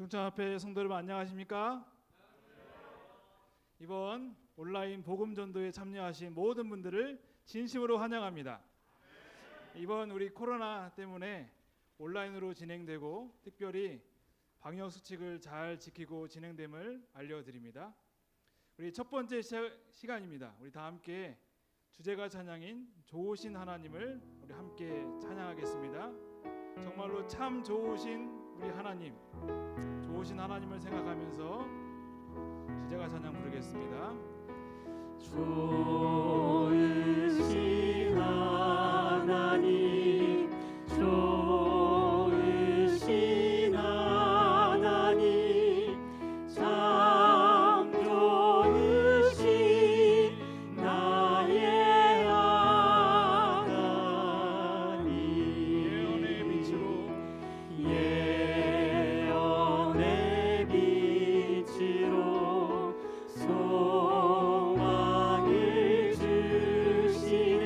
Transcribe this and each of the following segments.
중창앞에 성도 여러분 안녕하십니까? 이번 온라인 복음전도에 참여하신 모든 분들을 진심으로 환영합니다. 이번 우리 코로나 때문에 온라인으로 진행되고 특별히 방역수칙을 잘 지키고 진행됨을 알려드립니다. 우리 첫 번째 시간입니다. 우리 다 함께 주제가 찬양인 좋으신 하나님을 우리 함께 찬양하겠습니다. 정말로 참 좋으신 우리 하나님, 좋으신 하나님을 생각하면서 주제가 찬양 부르겠습니다. 좋으신 하나님, 좋으신 하나님, 참 좋으신 나의 하나님. 예언의 빛으로 예언의 빛으로 소망을 주시는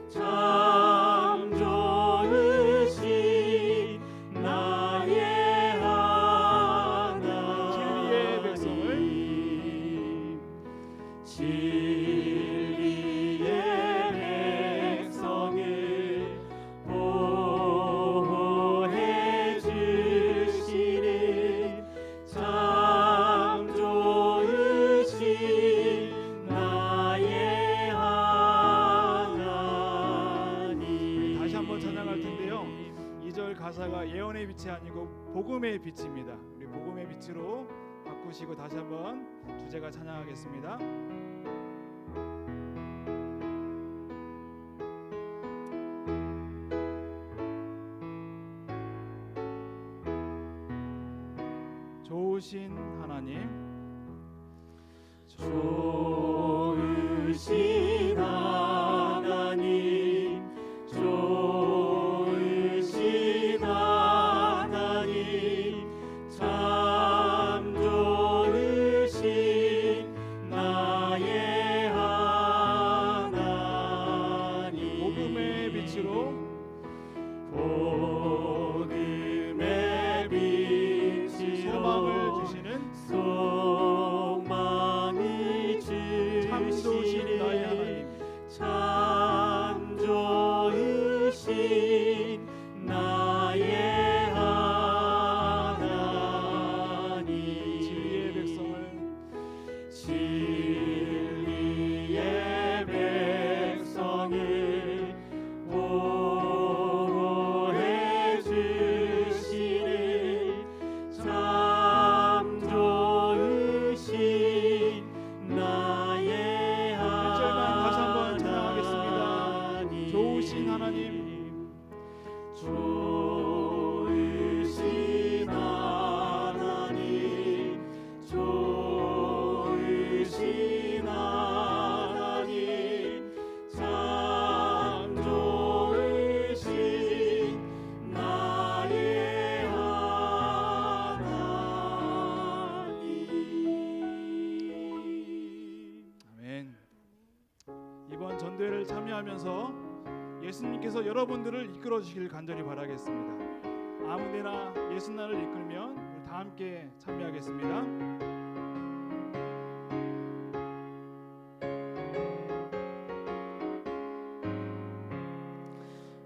참 좋으신 나의 진리의 백성을 하나님, 진리의 백성을 보호해 주시는 참 좋으신 나의 하나님. 다시 한번 찬양할 텐데요. 2절 가사가 예언의 빛이 아니고 복음의 빛입니다. 우리 복음의 빛으로 바꾸시고 다시 한번 주제가 찬양하겠습니다. 좋으신 하나님, 좋으신 하나님, 좋으신 하나님, 참 좋으신 나의 하나님. 복음의 빛으로 복음의 빛으로 소망을 주시는 소망을 참 좋으신 나의 하나님, 참 좋으신 나의 하나님. 진리의 백성을 진리의 백성을 보호해 주시는 참 좋으신 나의 일절만 다시 한번 찬양하겠습니다. 하나님. 좋으신 하나님, 좋으신 하나님, 좋으신 하나님, 참 좋으신 나의 하나님. 아멘. 이번 전도회를 참여하면서 예수님께서 여러분들을 이끌어 주시길 간절히 바라겠습니다. 아무데나 예수나를 이끌면 우리 다 함께 참여하겠습니다.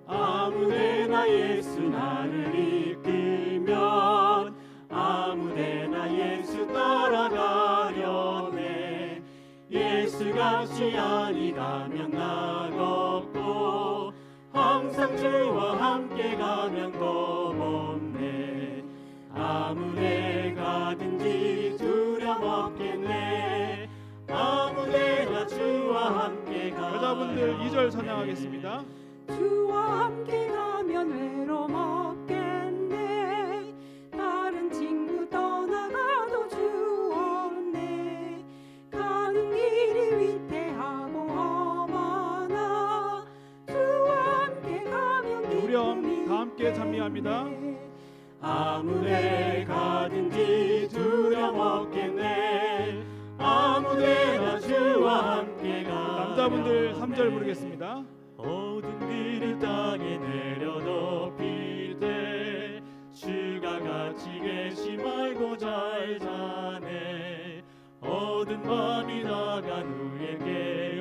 아무데나 예수 나를 이끌면 아무데나 예수 따라가려네. 예수같이 아니가면 나겁고 항상 주와 함께 가면 겁없네. 아무데 가든지 두려움 없겠네. 아무데나 주와 함께 가. 여자분들 2절 찬양하겠습니다. 주와 함께 가면 외로움 없겠네. 다른 친구 떠나가도 주 없네. 가는 길이 위태하고 험하나 주와 함께 가면 우리 다 함께 찬미합니다. 아무데 가든지 두려움 없겠네. 아무데나 주와 함께 가. 남자분들 3절 부르겠습니다. 모든 길이 땅에 내려놓힐 때 주가 같이 계시 말고 잘 자네 어두운 밤이 나간 후에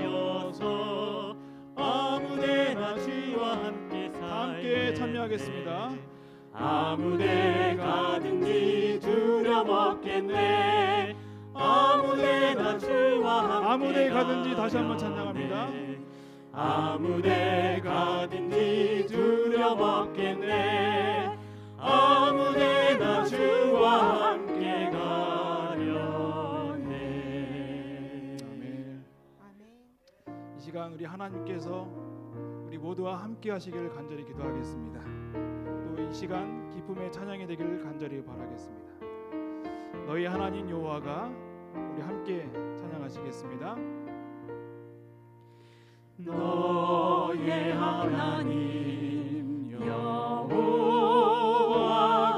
깨어서 아무데나 주와 함께 다 함께 참여하겠습니다. 아무데 가든지 두려움 없겠네 아무데나 주와 함께 아무데 가든지 다시 한번 찬양합니다. 아무데 가든지 두려움 없겠네 아무데나 주와 함께 가려네. 아멘. 이 시간 우리 하나님께서 우리 모두와 함께 하시기를 간절히 기도하겠습니다. 또 이 시간 기쁨의 찬양이 되기를 간절히 바라겠습니다. 너희 하나님 여호와가 우리 함께 찬양하시겠습니다. 너의 하나님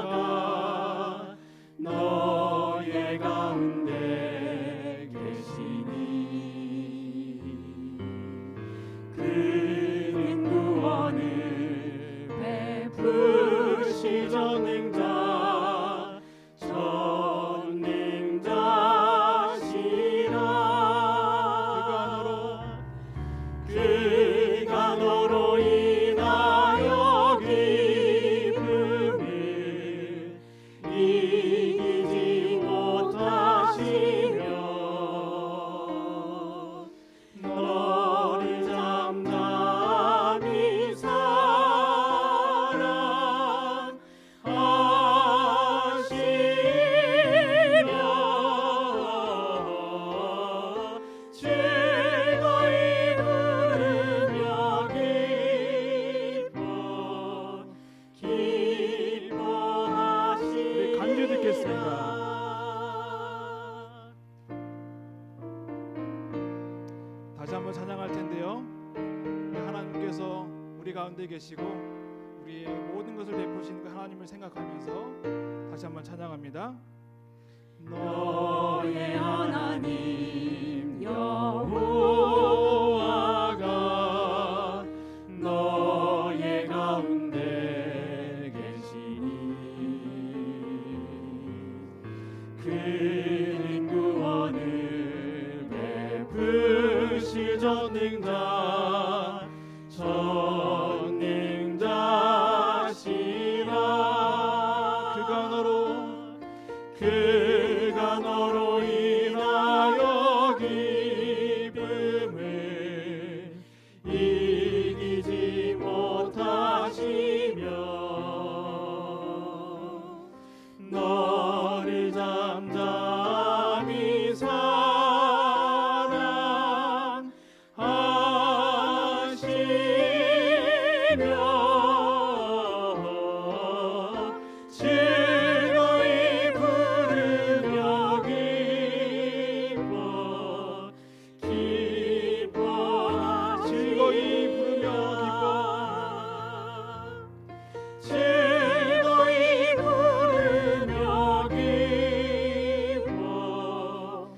여호와가 너의 가운데 계시니 그는 구원을 베푸시 전능자 그가 너로 인하여 기쁨을 이기지 못하시며 너를 잠잠히 사랑하시며 즐거이 부르며 기뻐하시리라. 우리 간주 듣겠습니다. 다시 한번 찬양할 텐데요. 우리 하나님께서 우리 가운데 계시고 우리의 모든 것을 베푸시는 그 하나님을 생각하면서 다시 한번 찬양합니다. 너의 하나님 여호와가 너의 가운데 계시니 그는 구원을 베푸시 전능자 전능자시라. 그가 너로 인하여 기쁨을 이기지 못하시며 너를 잠잠히 사랑하시며 즐거이 부르며 기뻐하시리라. 즐거이 부르며 즐거이 부르며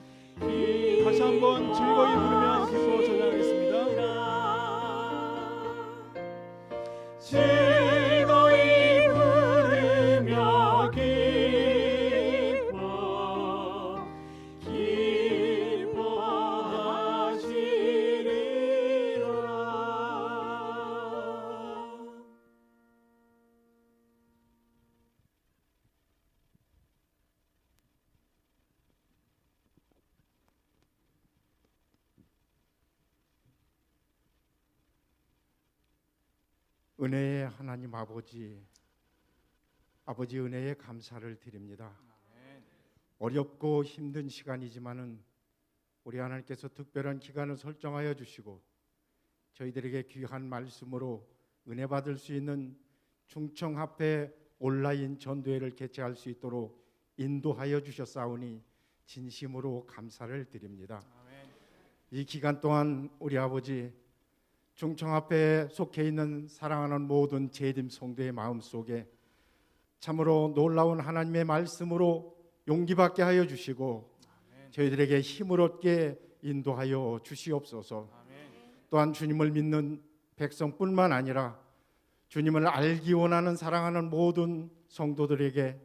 다시 한번 즐거이 부르며 기뻐 찬양하겠습니다. 즐거이 부르며 기뻐하시리라. 은혜의 하나님 아버지 은혜에 감사를 드립니다. 어렵고 힘든 시간이지만은 우리 하나님께서 특별한 기간을 설정하여 주시고 저희들에게 귀한 말씀으로 은혜 받을 수 있는 중청합회 온라인 전도회를 개최할 수 있도록 인도하여 주셨사오니 진심으로 감사를 드립니다. 이 기간 동안 우리 아버지 중청합회에 속해 있는 사랑하는 모든 재림 성도의 마음속에 참으로 놀라운 하나님의 말씀으로 용기받게 하여 주시고 저희들에게 힘을 얻게 인도하여 주시옵소서. 또한 주님을 믿는 백성뿐만 아니라 주님을 알기 원하는 사랑하는 모든 성도들에게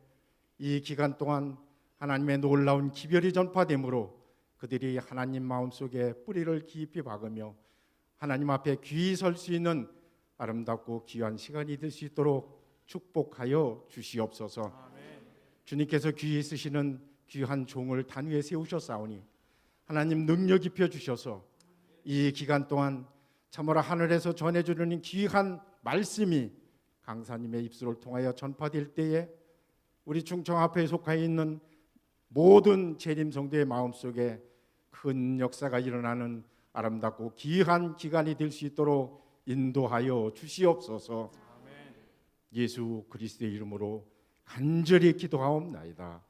이 기간 동안 하나님의 놀라운 기별이 전파되므로 그들이 하나님 마음속에 뿌리를 깊이 박으며 하나님 앞에 귀히 설 수 있는 아름답고 귀한 시간이 될 수 있도록 축복하여 주시옵소서. 주님께서 귀히 쓰시는 귀한 종을 단위에 세우셨사오니 하나님 능력 입혀 주셔서 이 기간 동안 참으로 하늘에서 전해주는 귀한 말씀이 강사님의 입술을 통하여 전파될 때에 우리 충청 앞에 속하여 있는 모든 재림 성도의 마음속에 큰 역사가 일어나는 아름답고 귀한 기간이 될 수 있도록 인도하여 주시옵소서. 예수 그리스도의 이름으로 간절히 기도하옵나이다.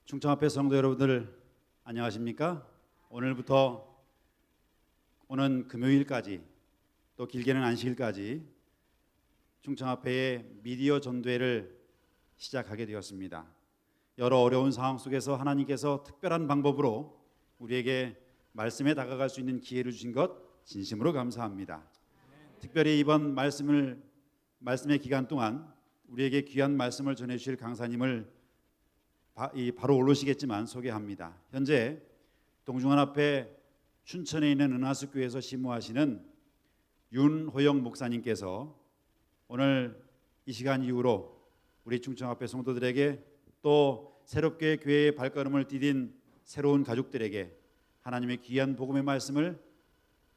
충청 앞에 성도 여러분들 안녕하십니까? 오늘부터 오는 금요일까지 또 길게는 안식일까지 충청 앞에의 미디어 전도회를 시작하게 되었습니다. 여러 어려운 상황 속에서 하나님께서 특별한 방법으로 우리에게 말씀에 다가갈 수 있는 기회를 주신 것 진심으로 감사합니다. 특별히 이번 말씀의 기간 동안 우리에게 귀한 말씀을 전해 주실 강사님을 바로 올라오시겠지만 소개합니다. 현재 동중원 앞에 춘천에 있는 은하수교회에서 심무하시는 윤호영 목사님께서 오늘 이 시간 이후로 우리 충청 앞에 성도들에게 또 새롭게 교회의 발걸음을 디딘 새로운 가족들에게 하나님의 귀한 복음의 말씀을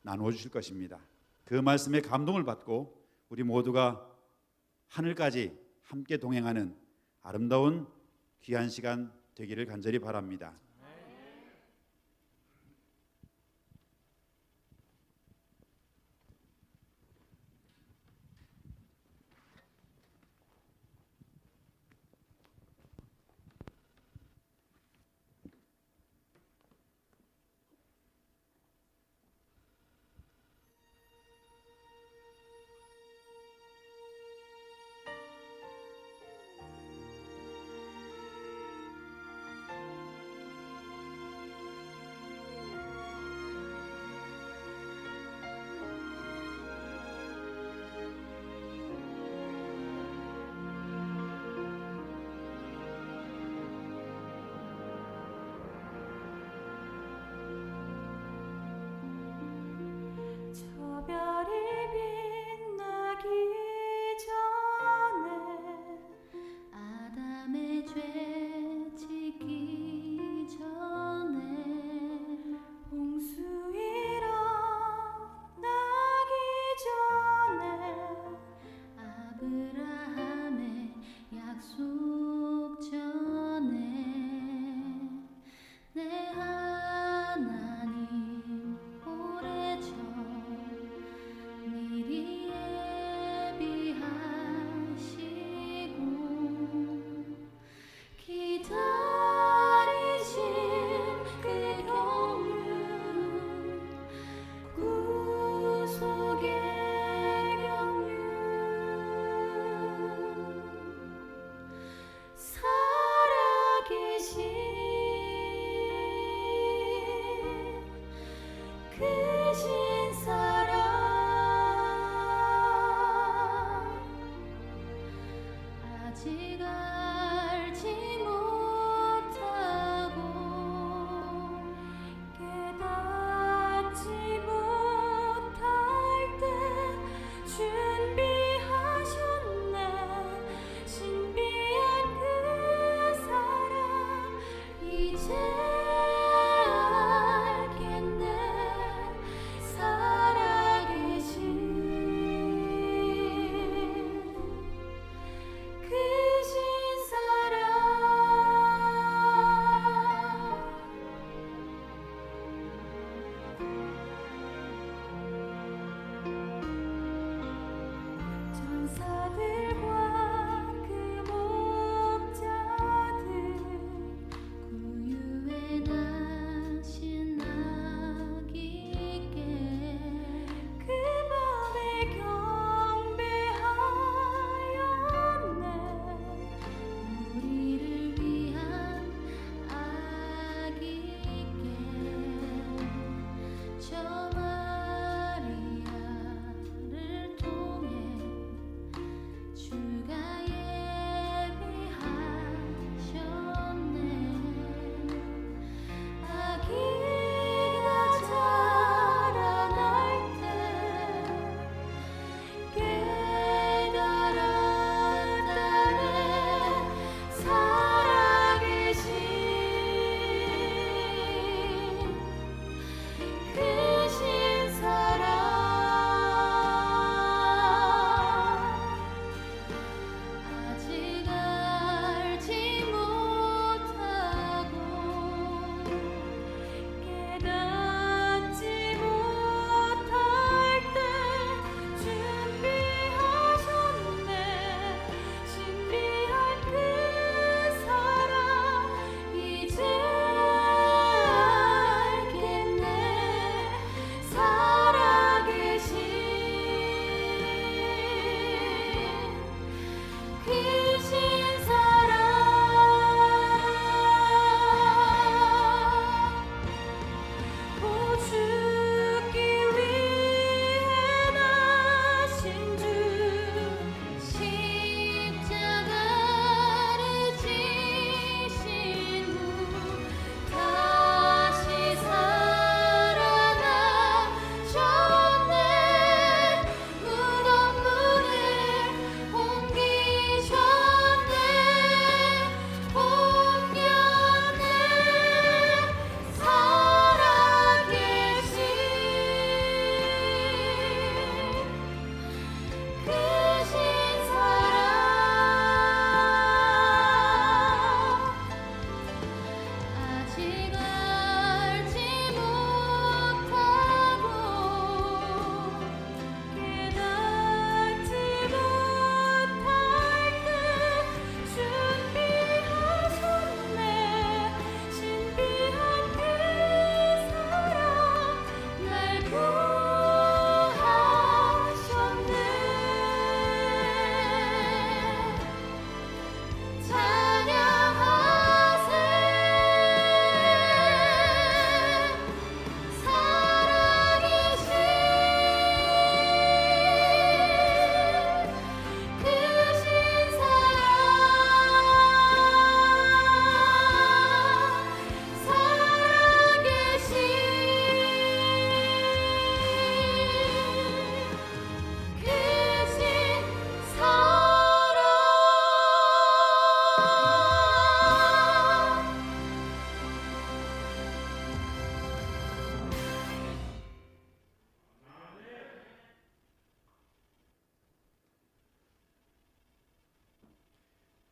나누어 주실 것입니다. 그 말씀에 감동을 받고 우리 모두가 하늘까지 함께 동행하는 아름다운 귀한 시간 되기를 간절히 바랍니다.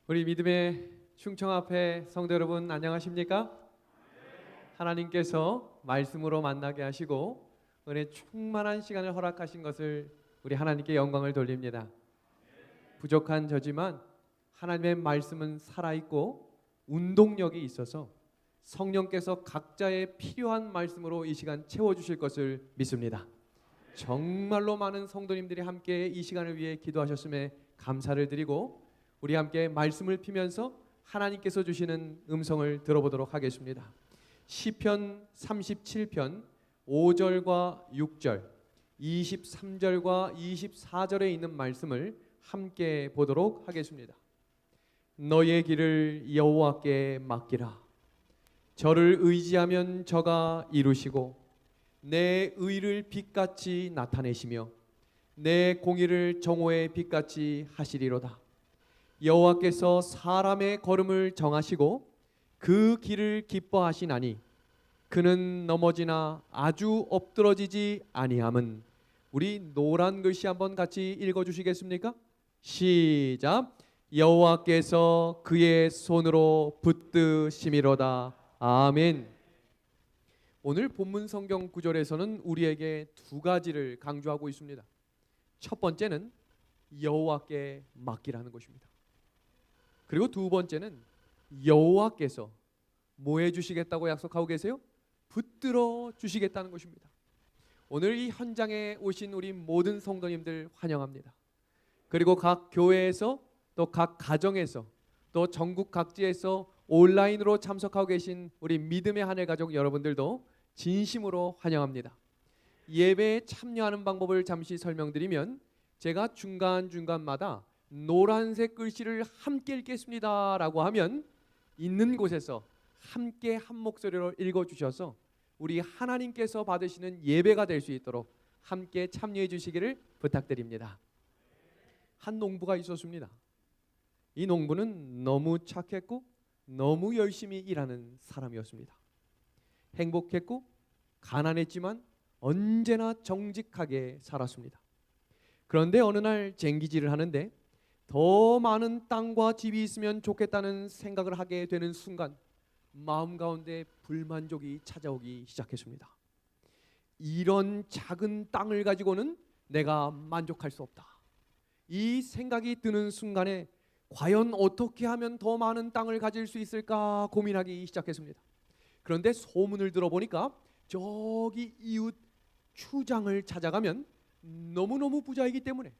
우리 믿음의 충청 앞에 성도 여러분 안녕하십니까? 하나님께서 말씀으로 만나게 하시고 은혜 충만한 시간을 허락하신 것을 우리 하나님께 영광을 돌립니다. 부족한 저지만 하나님의 말씀은 살아있고 운동력이 있어서 성령께서 각자의 필요한 말씀으로 이 시간 채워주실 것을 믿습니다. 정말로 많은 성도님들이 함께 이 시간을 위해 기도하셨음에 감사를 드리고 우리 함께 말씀을 피면서 하나님께서 주시는 음성을 들어보도록 하겠습니다. 시편 37편 5절과 6절 23절과 24절에 있는 말씀을 함께 보도록 하겠습니다. 너의 길을 여호와께 맡기라. 저를 의지하면 저가 이루시고 내 의를 빛같이 나타내시며 내 공의를 정오의 빛같이 하시리로다. 여호와께서 사람의 걸음을 정하시고 그 길을 기뻐하시나니 그는 넘어지나 아주 엎드러지지 아니함은. 우리 노란 글씨 한번 같이 읽어주시겠습니까? 시작. 여호와께서 그의 손으로 붙드심이로다. 아멘. 오늘 본문 성경 구절에서는 우리에게 두 가지를 강조하고 있습니다. 첫 번째는 여호와께 맡기라는 것입니다. 그리고 두 번째는 여호와께서 뭐 해주시겠다고 약속하고 계세요? 붙들어 주시겠다는 것입니다. 오늘 이 현장에 오신 우리 모든 성도님들 환영합니다. 그리고 각 교회에서 또 각 가정에서 또 전국 각지에서 온라인으로 참석하고 계신 우리 믿음의 하늘 가족 여러분들도 진심으로 환영합니다. 예배에 참여하는 방법을 잠시 설명드리면 제가 중간중간마다 노란색 글씨를 함께 읽겠습니다 라고 하면 있는 곳에서 함께 한 목소리로 읽어주셔서 우리 하나님께서 받으시는 예배가 될 수 있도록 함께 참여해 주시기를 부탁드립니다. 한 농부가 있었습니다. 이 농부는 너무 착했고 너무 열심히 일하는 사람이었습니다. 행복했고 가난했지만 언제나 정직하게 살았습니다. 그런데 어느 날 쟁기질을 하는데 더 많은 땅과 집이 있으면 좋겠다는 생각을 하게 되는 순간 마음 가운데 불만족이 찾아오기 시작했습니다. 이런 작은 땅을 가지고는 내가 만족할 수 없다. 이 생각이 드는 순간에 과연 어떻게 하면 더 많은 땅을 가질 수 있을까 고민하기 시작했습니다. 그런데 소문을 들어보니까 저기 이웃 추장을 찾아가면 너무너무 부자이기 때문에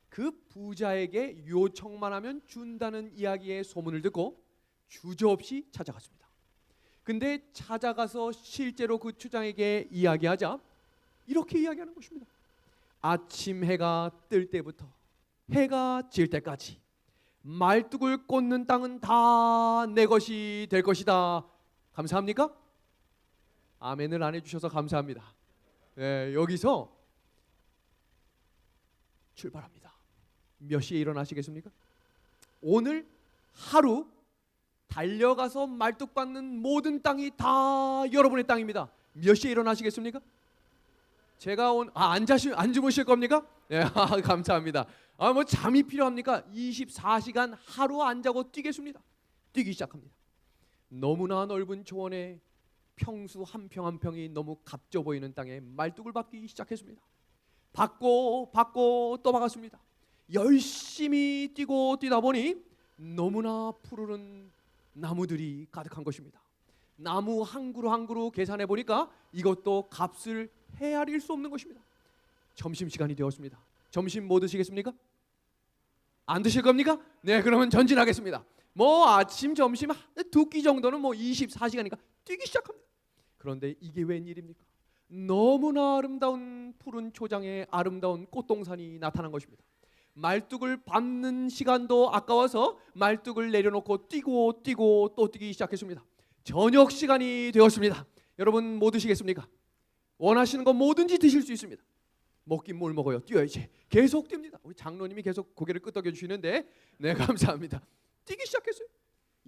그 부자에게 요청만 하면 준다는 이야기의 소문을 듣고 주저없이 찾아갔습니다. 근데 찾아가서 실제로 그 추장에게 이야기하자 이렇게 이야기하는 것입니다. 아침 해가 뜰 때부터 해가 질 때까지 말뚝을 꽂는 땅은 다 내 것이 될 것이다. 감사합니까? 아멘을 안 해주셔서 감사합니다. 여기서 출발합니다. 몇 시에 일어나시겠습니까? 오늘 하루 달려가서 말뚝 받는 모든 땅이 다 여러분의 땅입니다. 몇 시에 일어나시겠습니까? 제가 안 주무실 겁니까? 감사합니다. 뭐 잠이 필요합니까? 24시간 하루 안 자고 뛰겠습니다. 뛰기 시작합니다. 너무나 넓은 초원에 평수 한 평 한 평이 너무 값져 보이는 땅에 말뚝을 박기 시작했습니다. 박고 또 박았습니다. 열심히 뛰고 뛰다 보니 너무나 푸르른 나무들이 가득한 것입니다. 나무 한 그루 한 그루 계산해 보니까 이것도 값을 헤아릴 수 없는 것입니다. 점심시간이 되었습니다. 점심 뭐 드시겠습니까? 안 드실 겁니까? 네, 그러면 전진하겠습니다. 뭐 아침, 점심 두 끼 정도는 뭐 24시간이니까 뛰기 시작합니다. 그런데 이게 웬일입니까? 너무나 아름다운 푸른 초장에 아름다운 꽃동산이 나타난 것입니다. 말뚝을 밟는 시간도 아까워서 말뚝을 내려놓고 뛰고 또 뛰기 시작했습니다. 저녁 시간이 되었습니다. 여러분 뭐 드시겠습니까? 원하시는 거 뭐든지 드실 수 있습니다. 먹긴 뭘 먹어요? 뛰어야지. 계속 뜁니다. 우리 장로님이 계속 고개를 끄덕여 주시는데 네, 감사합니다. 뛰기 시작했어요.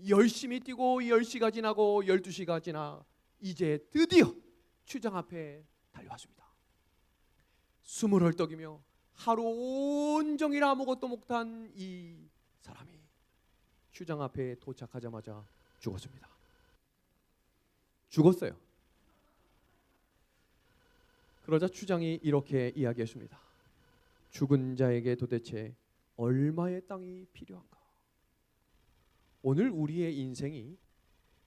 열심히 뛰고 10시가 지나고 12시가 지나 이제 드디어 추장 앞에 달려왔습니다. 숨을 헐떡이며 하루 온종일 아무것도 못한 이 사람이 추장 앞에 도착하자마자 죽었습니다. 죽었어요. 그러자 추장이 이렇게 이야기했습니다. 죽은 자에게 도대체 얼마의 땅이 필요한가? 오늘 우리의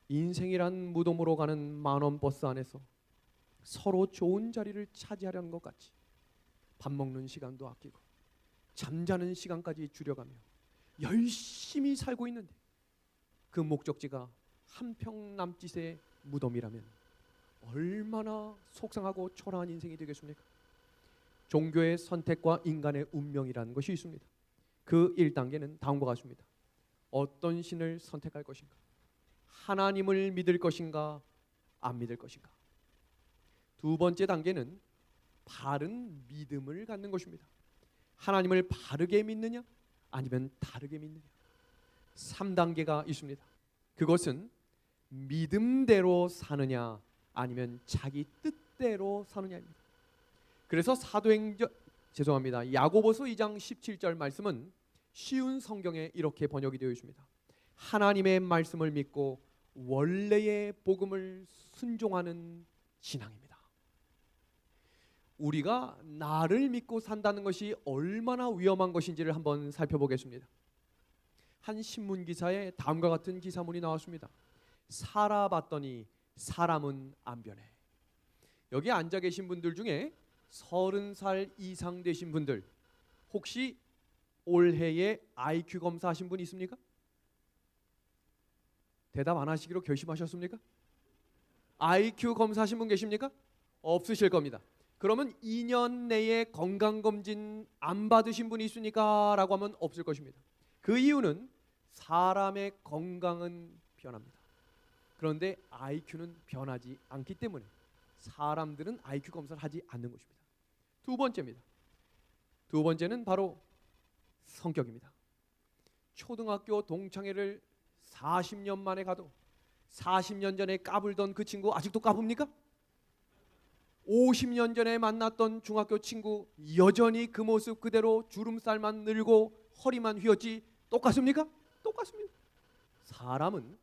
인생이란 무덤으로 가는 만원 버스 안에서 서로 좋은 자리를 차지하려는 것 같이 밥 먹는 시간도 아끼고 잠자는 시간까지 줄여가며 열심히 살고 있는데 그 목적지가 한평 남짓의 무덤이라면 얼마나 속상하고 초라한 인생이 되겠습니까? 종교의 선택과 인간의 운명이라는 것이 있습니다. 그 1단계는 다음과 같습니다. 어떤 신을 선택할 것인가? 하나님을 믿을 것인가? 안 믿을 것인가? 두 번째 단계는 바른 믿음을 갖는 것입니다. 하나님을 바르게 믿느냐? 아니면 다르게 믿느냐? 3단계가 있습니다. 그것은 믿음대로 사느냐 아니면 자기 뜻대로 사느냐입니다. 그래서 야고보서 2장 17절 말씀은 쉬운 성경에 이렇게 번역이 되어 있습니다. 하나님의 말씀을 믿고 원래의 복음을 순종하는 신앙입니다. 우리가 나를 믿고 산다는 것이 얼마나 위험한 것인지를 한번 살펴보겠습니다. 한 신문 기사에 다음과 같은 기사문이 나왔습니다. 살아봤더니 사람은 안 변해. 여기 앉아 계신 분들 중에 30살 이상 되신 분들 혹시 올해에 IQ 검사하신 분 있습니까? 대답 안 하시기로 결심하셨습니까? IQ 검사하신 분 계십니까? 없으실 겁니다. 그러면 2년 내에 건강검진 안 받으신 분이 있습니까? 라고 하면 없을 것입니다. 그 이유는 사람의 건강은 변합니다. 그런데 IQ는 변하지 않기 때문에 사람들은 IQ 검사를 하지 않는 것입니다. 두 번째입니다. 두 번째는 바로 성격입니다. 초등학교 동창회를 40년 만에 가도 40년 전에 까불던 그 친구 아직도 까붑니까? 50년 전에 만났던 중학교 친구 여전히 그 모습 그대로 주름살만 늘고 허리만 휘었지 똑같습니까? 똑같습니다. 사람은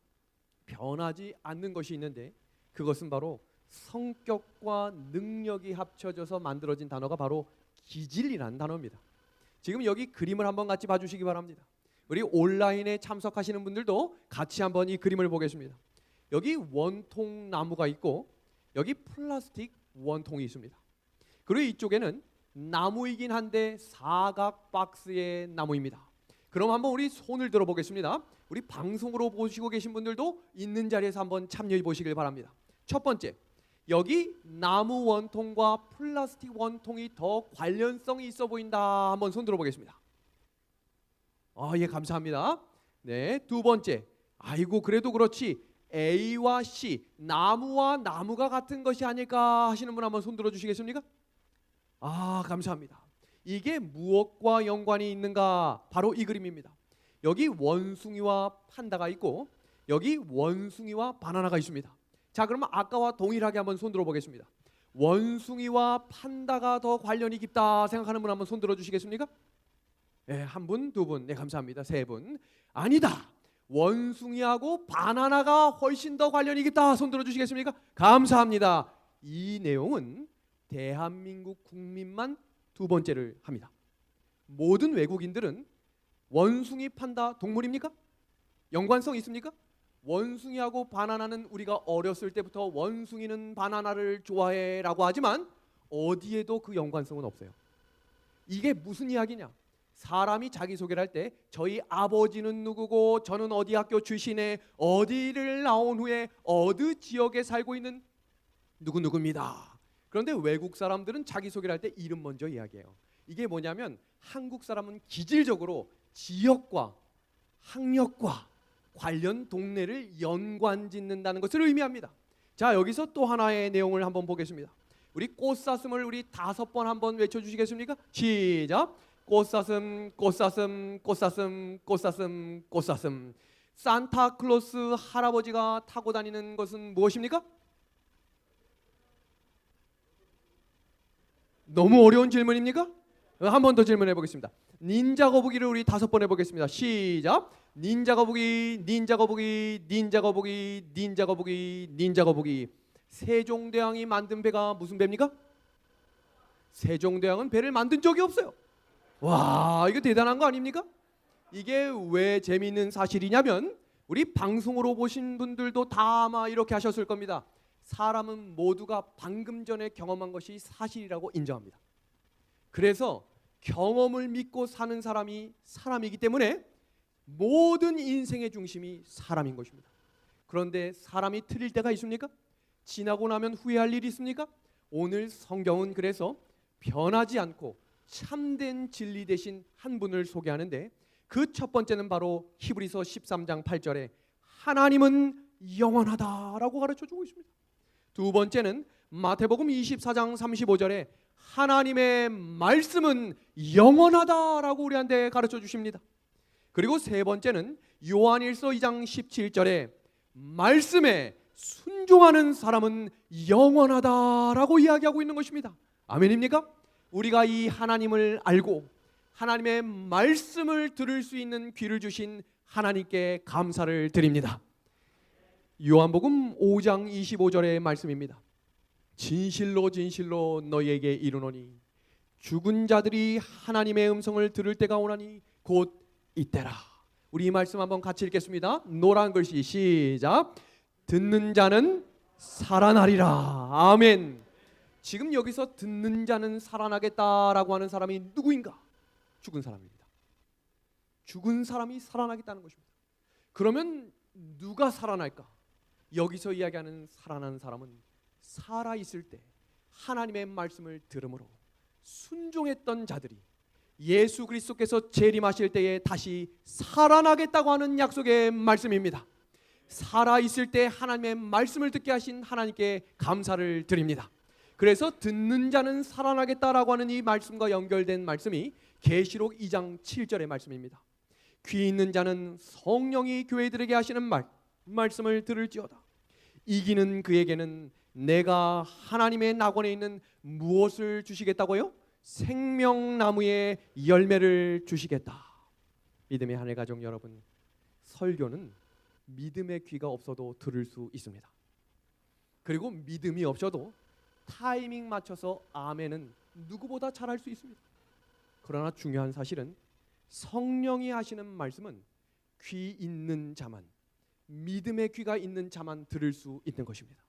변하지 않는 것이 있는데 그것은 바로 성격과 능력이 합쳐져서 만들어진 단어가 바로 기질이라는 단어입니다. 지금 여기 그림을 한번 같이 봐주시기 바랍니다. 우리 온라인에 참석하시는 분들도 같이 한번 이 그림을 보겠습니다. 여기 원통 나무가 있고 여기 플라스틱 원통이 있습니다. 그리고 이쪽에는 나무이긴 한데 사각 박스의 나무입니다. 그럼 한번 우리 손을 들어 보겠습니다. 우리 방송으로 보시고 계신 분들도 있는 자리에서 한번 참여해 보시길 바랍니다. 첫 번째, 여기 나무 원통과 플라스틱 원통이 더 관련성이 있어 보인다. 한번 손 들어 보겠습니다. 예, 감사합니다. 네, 두 번째, 아이고 그래도 그렇지 A와 C, 나무와 나무가 같은 것이 아닐까 하시는 분 한번 손 들어 주시겠습니까? 감사합니다. 이게 무엇과 연관이 있는가? 바로 이 그림입니다. 여기 원숭이와 판다가 있고 여기 원숭이와 바나나가 있습니다. 자, 그러면 아까와 동일하게 한번 손 들어 보겠습니다. 원숭이와 판다가 더 관련이 깊다 생각하는 분 한번 손 들어 주시겠습니까? 네, 한 분, 두 분, 네, 감사합니다. 세 분. 아니다. 원숭이하고 바나나가 훨씬 더 관련이 깊다. 손 들어 주시겠습니까? 감사합니다. 이 내용은 대한민국 국민만 두 번째를 합니다. 모든 외국인들은 원숭이, 판다 동물입니까? 연관성 있습니까? 원숭이하고 바나나는 우리가 어렸을 때부터 원숭이는 바나나를 좋아해라고 하지만 어디에도 그 연관성은 없어요. 이게 무슨 이야기냐? 사람이 자기소개를 할 때 저희 아버지는 누구고 저는 어디 학교 출신에 어디를 나온 후에 어느 지역에 살고 있는 누구누구입니다. 그런데 외국 사람들은 자기소개를 할 때 이름 먼저 이야기해요. 이게 뭐냐면 한국 사람은 기질적으로 지역과 학력과 관련 동네를 연관짓는다는 것을 의미합니다. 자, 여기서 또 하나의 내용을 한번 보겠습니다. 우리 꽃사슴을 우리 5번 한번 외쳐주시겠습니까? 시작! 꽃사슴, 꽃사슴, 꽃사슴, 꽃사슴, 꽃사슴. 산타클로스 할아버지가 타고 다니는 것은 무엇입니까? 너무 어려운 질문입니까? 한 번 더 질문해 보겠습니다. 닌자 거북이를 우리 5번 해보겠습니다. 시작. 닌자 거북이, 닌자 거북이, 닌자 거북이, 닌자 거북이, 닌자 거북이. 세종대왕이 만든 배가 무슨 배입니까? 세종대왕은 배를 만든 적이 없어요. 와, 이거 대단한 거 아닙니까? 이게 왜 재미있는 사실이냐면 우리 방송으로 보신 분들도 다 아마 이렇게 하셨을 겁니다. 사람은 모두가 방금 전에 경험한 것이 사실이라고 인정합니다. 그래서 경험을 믿고 사는 사람이 사람이기 때문에 모든 인생의 중심이 사람인 것입니다. 그런데 사람이 틀릴 때가 있습니까? 지나고 나면 후회할 일이 있습니까? 오늘 성경은 그래서 변하지 않고 참된 진리 대신 한 분을 소개하는데 그 첫 번째는 바로 히브리서 13장 8절에 하나님은 영원하다라고 가르쳐주고 있습니다. 두 번째는 마태복음 24장 35절에 하나님의 말씀은 영원하다라고 우리한테 가르쳐 주십니다. 그리고 세 번째는 요한일서 2장 17절에 말씀에 순종하는 사람은 영원하다라고 이야기하고 있는 것입니다. 아멘입니까? 우리가 이 하나님을 알고 하나님의 말씀을 들을 수 있는 귀를 주신 하나님께 감사를 드립니다. 요한복음 5장 25절의 말씀입니다. 진실로 진실로 너희에게 이르노니 죽은 자들이 하나님의 음성을 들을 때가 오나니 곧 이때라. 우리 이 말씀 한번 같이 읽겠습니다. 노란 글씨 시작. 듣는 자는 살아나리라. 아멘. 지금 여기서 듣는 자는 살아나겠다라고 하는 사람이 누구인가? 죽은 사람입니다. 죽은 사람이 살아나겠다는 것입니다. 그러면 누가 살아날까? 여기서 이야기하는 살아난 사람은 살아있을 때 하나님의 말씀을 들음으로 순종했던 자들이 예수 그리스도께서 재림하실 때에 다시 살아나겠다고 하는 약속의 말씀입니다. 살아있을 때 하나님의 말씀을 듣게 하신 하나님께 감사를 드립니다. 그래서 듣는 자는 살아나겠다라고 하는 이 말씀과 연결된 말씀이 계시록 2장 7절의 말씀입니다. 귀 있는 자는 성령이 교회들에게 하시는 말씀을 들을지어다. 이기는 그에게는 내가 하나님의 낙원에 있는 무엇을 주시겠다고요? 생명나무의 열매를 주시겠다. 믿음의 하늘 가족 여러분, 설교는 믿음의 귀가 없어도 들을 수 있습니다. 그리고 믿음이 없어도 타이밍 맞춰서 아멘은 누구보다 잘할 수 있습니다. 그러나 중요한 사실은 성령이 하시는 말씀은 귀 있는 자만, 믿음의 귀가 있는 자만 들을 수 있는 것입니다.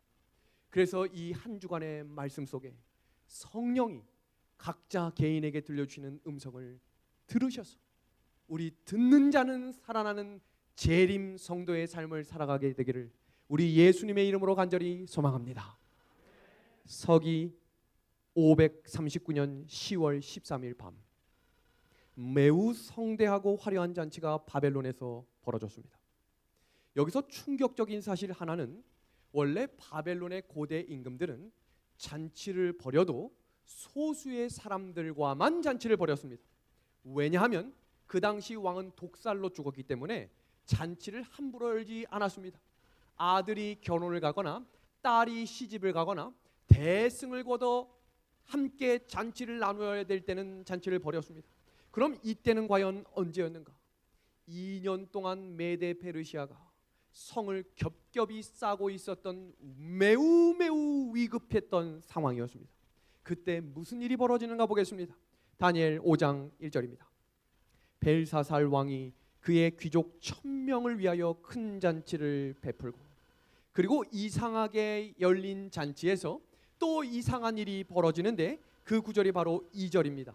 그래서 이 한 주간의 말씀 속에 성령이 각자 개인에게 들려주시는 음성을 들으셔서 우리 듣는 자는 살아나는 재림 성도의 삶을 살아가게 되기를 우리 예수님의 이름으로 간절히 소망합니다. 서기 539년 10월 13일 밤, 매우 성대하고 화려한 잔치가 바벨론에서 벌어졌습니다. 여기서 충격적인 사실 하나는 원래 바벨론의 고대 임금들은 잔치를 벌여도 소수의 사람들과만 잔치를 벌였습니다. 왜냐하면 그 당시 왕은 독살로 죽었기 때문에 잔치를 함부로 열지 않았습니다. 아들이 결혼을 가거나 딸이 시집을 가거나 대승을 거둬 함께 잔치를 나누어야 될 때는 잔치를 벌였습니다. 그럼 이때는 과연 언제였는가? 2년 동안 메데 페르시아가 성을 겹겹이 싸고 있었던 매우 위급했던 상황이었습니다. 그때 무슨 일이 벌어지는가 보겠습니다. 다니엘 5장 1절입니다. 벨사살 왕이 그의 귀족 1000명을 위하여 큰 잔치를 베풀고, 그리고 이상하게 열린 잔치에서 또 이상한 일이 벌어지는데 그 구절이 바로 2절입니다.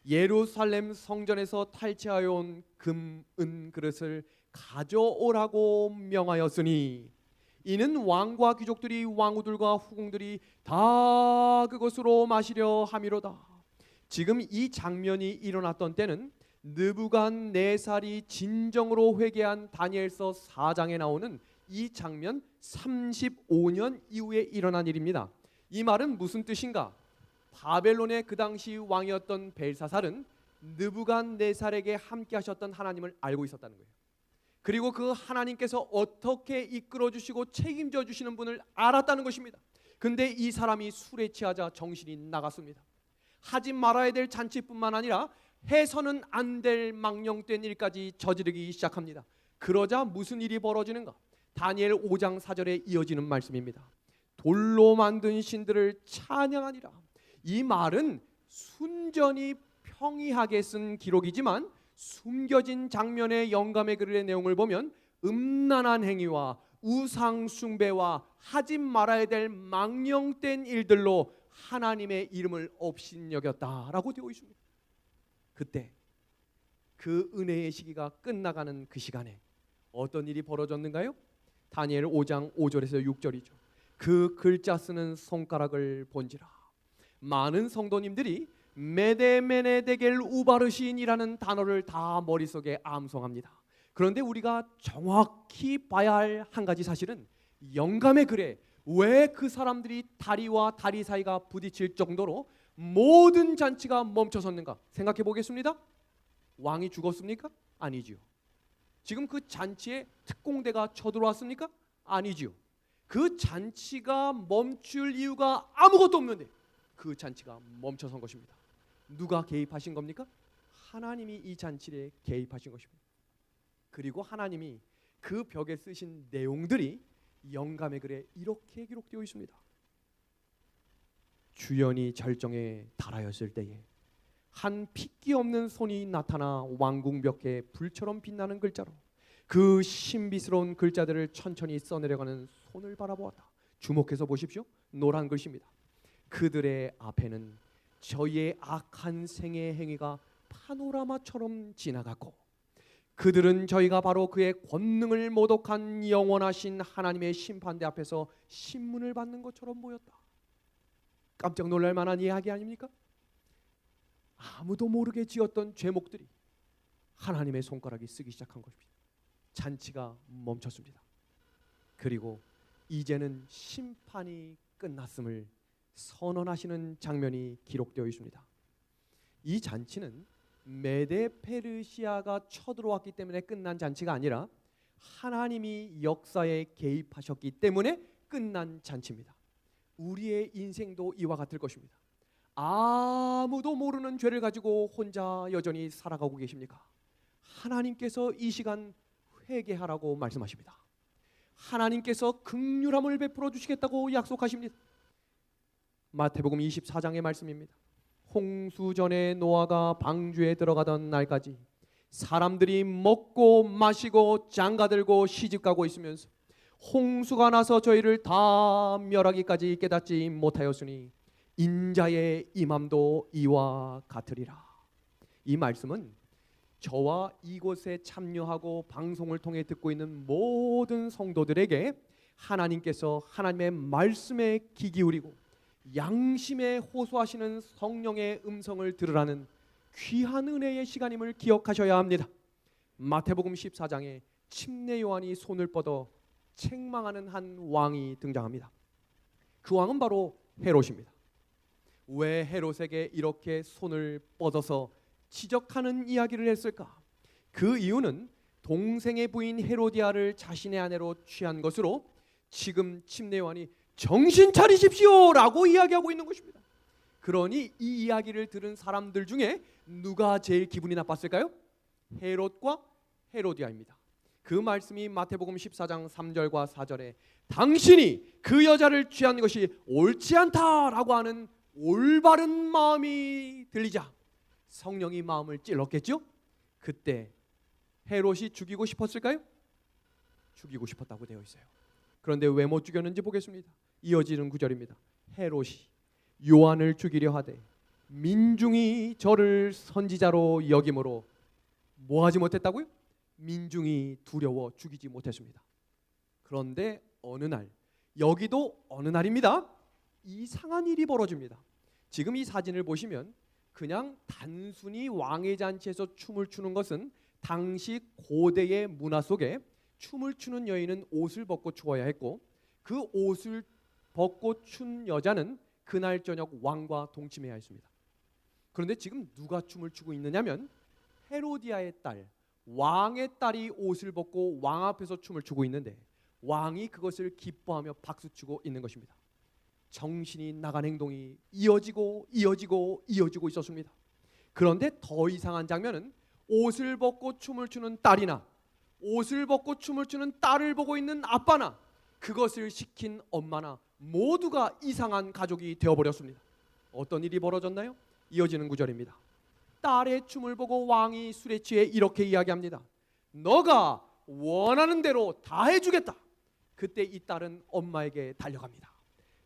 예루살렘 성전에서 탈취하여 온 금, 은 그릇을 가져오라고 명하였으니 이는 왕과 귀족들이 왕후들과 후궁들이 다 그것으로 마시려 함이로다. 지금 이 장면이 일어났던 때는 느부갓네살이 진정으로 회개한 다니엘서 4장에 나오는 이 장면 35년 이후에 일어난 일입니다. 이 말은 무슨 뜻인가? 바벨론의 그 당시 왕이었던 벨사살은 느부갓네살에게 함께 하셨던 하나님을 알고 있었다는 거예요. 그리고 그 하나님께서 어떻게 이끌어 주시고 책임져 주시는 분을 알았다는 것입니다. 근데 이 사람이 술에 취하자 정신이 나갔습니다. 하지 말아야 될 잔치뿐만 아니라 해서는 안 될 망령된 일까지 저지르기 시작합니다. 그러자 무슨 일이 벌어지는가? 다니엘 5장 4절에 이어지는 말씀입니다. 돌로 만든 신들을 찬양하니라. 이 말은 순전히 평이하게 쓴 기록이지만 숨겨진 장면의 영감의 글의 내용을 보면 음란한 행위와 우상 숭배와 하지 말아야 될 망령된 일들로 하나님의 이름을 업신여겼다라고 되어 있습니다. 그때 그 은혜의 시기가 끝나가는 그 시간에 어떤 일이 벌어졌는가요? 다니엘 5장 5절에서 6절이죠. 그 글자 쓰는 손가락을 본지라. 많은 성도님들이 메데메네데겔 우바르신이라는 단어를 다 머릿속에 암송합니다. 그런데 우리가 정확히 봐야 할 한 가지 사실은 영감의 글에 왜 그 사람들이 다리와 다리 사이가 부딪힐 정도로 모든 잔치가 멈춰섰는가 생각해 보겠습니다. 왕이 죽었습니까? 아니지요. 지금 그 잔치에 특공대가 쳐들어왔습니까? 아니지요. 그 잔치가 멈출 이유가 아무것도 없는데 그 잔치가 멈춰선 것입니다. 누가 개입하신 겁니까? 하나님이 이 잔치에 개입하신 것입니다. 그리고 하나님이 그 벽에 쓰신 내용들이 영감의 글에 이렇게 기록되어 있습니다. 주연이 절정에 달하였을 때에 한 핏기 없는 손이 나타나 왕궁 벽에 불처럼 빛나는 글자로 그 신비스러운 글자들을 천천히 써내려가는 손을 바라보았다. 주목해서 보십시오. 노란 글씨입니다. 그들의 앞에는 저희의 악한 생의 행위가 파노라마처럼 지나갔고 그들은 저희가 바로 그의 권능을 모독한 영원하신 하나님의 심판대 앞에서 신문을 받는 것처럼 보였다. 깜짝 놀랄 만한 이야기 아닙니까? 아무도 모르게 지었던 죄목들이 하나님의 손가락이 쓰기 시작한 것입니다. 잔치가 멈췄습니다. 그리고 이제는 심판이 끝났음을 선언하시는 장면이 기록되어 있습니다. 이 잔치는 메데 페르시아가 쳐들어왔기 때문에 끝난 잔치가 아니라 하나님이 역사에 개입하셨기 때문에 끝난 잔치입니다. 우리의 인생도 이와 같을 것입니다. 아무도 모르는 죄를 가지고 혼자 여전히 살아가고 계십니까? 하나님께서 이 시간 회개하라고 말씀하십니다. 하나님께서 긍휼함을 베풀어 주시겠다고 약속하십니다. 마태복음 24장의 말씀입니다. 홍수 전에 노아가 방주에 들어가던 날까지 사람들이 먹고 마시고 장가들고 시집가고 있으면서 홍수가 나서 저희를 다 멸하기까지 깨닫지 못하였으니 인자의 임함도 이와 같으리라. 이 말씀은 저와 이곳에 참여하고 방송을 통해 듣고 있는 모든 성도들에게 하나님께서 하나님의 말씀에 귀 기울이고 양심에 호소하시는 성령의 음성을 들으라는 귀한 은혜의 시간임을 기억하셔야 합니다. 마태복음 14장에 침례 요한이 손을 뻗어 책망하는 한 왕이 등장합니다. 그 왕은 바로 헤롯입니다. 왜 헤롯에게 이렇게 손을 뻗어서 지적하는 이야기를 했을까? 그 이유는 동생의 부인 헤로디아를 자신의 아내로 취한 것으로 지금 침례 요한이 정신 차리십시오 라고 이야기하고 있는 것입니다. 그러니 이 이야기를 들은 사람들 중에 누가 제일 기분이 나빴을까요? 헤롯과 헤로디아입니다. 그 말씀이 마태복음 14장 3절과 4절에 당신이 그 여자를 취한 것이 옳지 않다라고 하는 올바른 마음이 들리자 성령이 마음을 찔렀겠죠? 그때 헤롯이 죽이고 싶었을까요? 죽이고 싶었다고 되어 있어요. 그런데 왜 못 죽였는지 보겠습니다. 이어지는 구절입니다. 헤롯이 요한을 죽이려 하되 민중이 저를 선지자로 여김으로 뭐 하지 못했다고요? 민중이 두려워 죽이지 못했습니다. 그런데 어느 날, 여기도 어느 날입니다. 이상한 일이 벌어집니다. 지금 이 사진을 보시면 그냥 단순히 왕의 잔치에서 춤을 추는 것은 당시 고대의 문화 속에 춤을 추는 여인은 옷을 벗고 추어야 했고 그 옷을 벗고 춘 여자는 그날 저녁 왕과 동침해야 했습니다. 그런데 지금 누가 춤을 추고 있느냐면 헤로디아의 딸, 왕의 딸이 옷을 벗고 왕 앞에서 춤을 추고 있는데 왕이 그것을 기뻐하며 박수치고 있는 것입니다. 정신이 나간 행동이 이어지고 있었습니다. 그런데 더 이상한 장면은 옷을 벗고 춤을 추는 딸이나 옷을 벗고 춤을 추는 딸을 보고 있는 아빠나 그것을 시킨 엄마나 모두가 이상한 가족이 되어버렸습니다. 어떤 일이 벌어졌나요? 이어지는 구절입니다. 딸의 춤을 보고 왕이 술에 취해 이렇게 이야기합니다. 너가 원하는 대로 다 해주겠다. 그때 이 딸은 엄마에게 달려갑니다.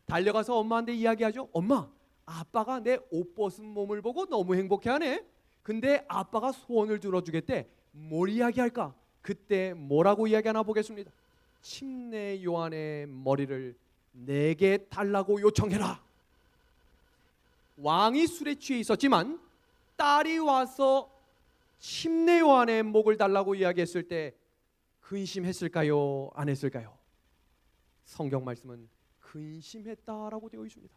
달려가서 엄마한테 이야기하죠. 엄마, 아빠가 내 옷 벗은 몸을 보고 너무 행복해하네. 근데 아빠가 소원을 들어주겠대. 뭘 이야기할까? 그때 뭐라고 이야기하나 보겠습니다. 침례 요한의 머리를 내게 달라고 요청해라. 왕이 술에 취해 있었지만 딸이 와서 침례 요한의 목을 달라고 이야기했을 때 근심했을까요? 안 했을까요? 성경 말씀은 근심했다라고 되어 있습니다.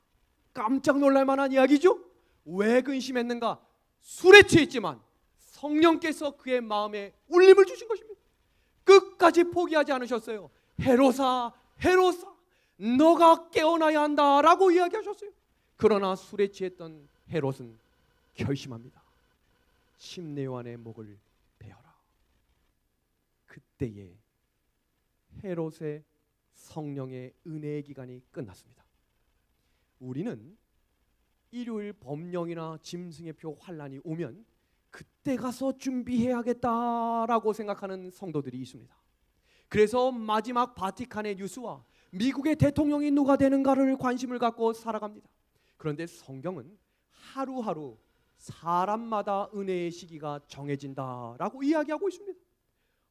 깜짝 놀랄 만한 이야기죠? 왜 근심했는가? 술에 취했지만 성령께서 그의 마음에 울림을 주신 것입니다. 끝까지 포기하지 않으셨어요. 헤로사, 헤로사, 너가 깨어나야 한다라고 이야기하셨어요. 그러나 술에 취했던 헤롯은 결심합니다. 침례 요한의 목을 베어라. 그때에 헤롯의 성령의 은혜의 기간이 끝났습니다. 우리는 일요일 법령이나 짐승의 표 환란이 오면 그때 가서 준비해야겠다라고 생각하는 성도들이 있습니다. 그래서 마지막 바티칸의 뉴스와 미국의 대통령이 누가 되는가를 관심을 갖고 살아갑니다. 그런데 성경은 하루하루 사람마다 은혜의 시기가 정해진다라고 이야기하고 있습니다.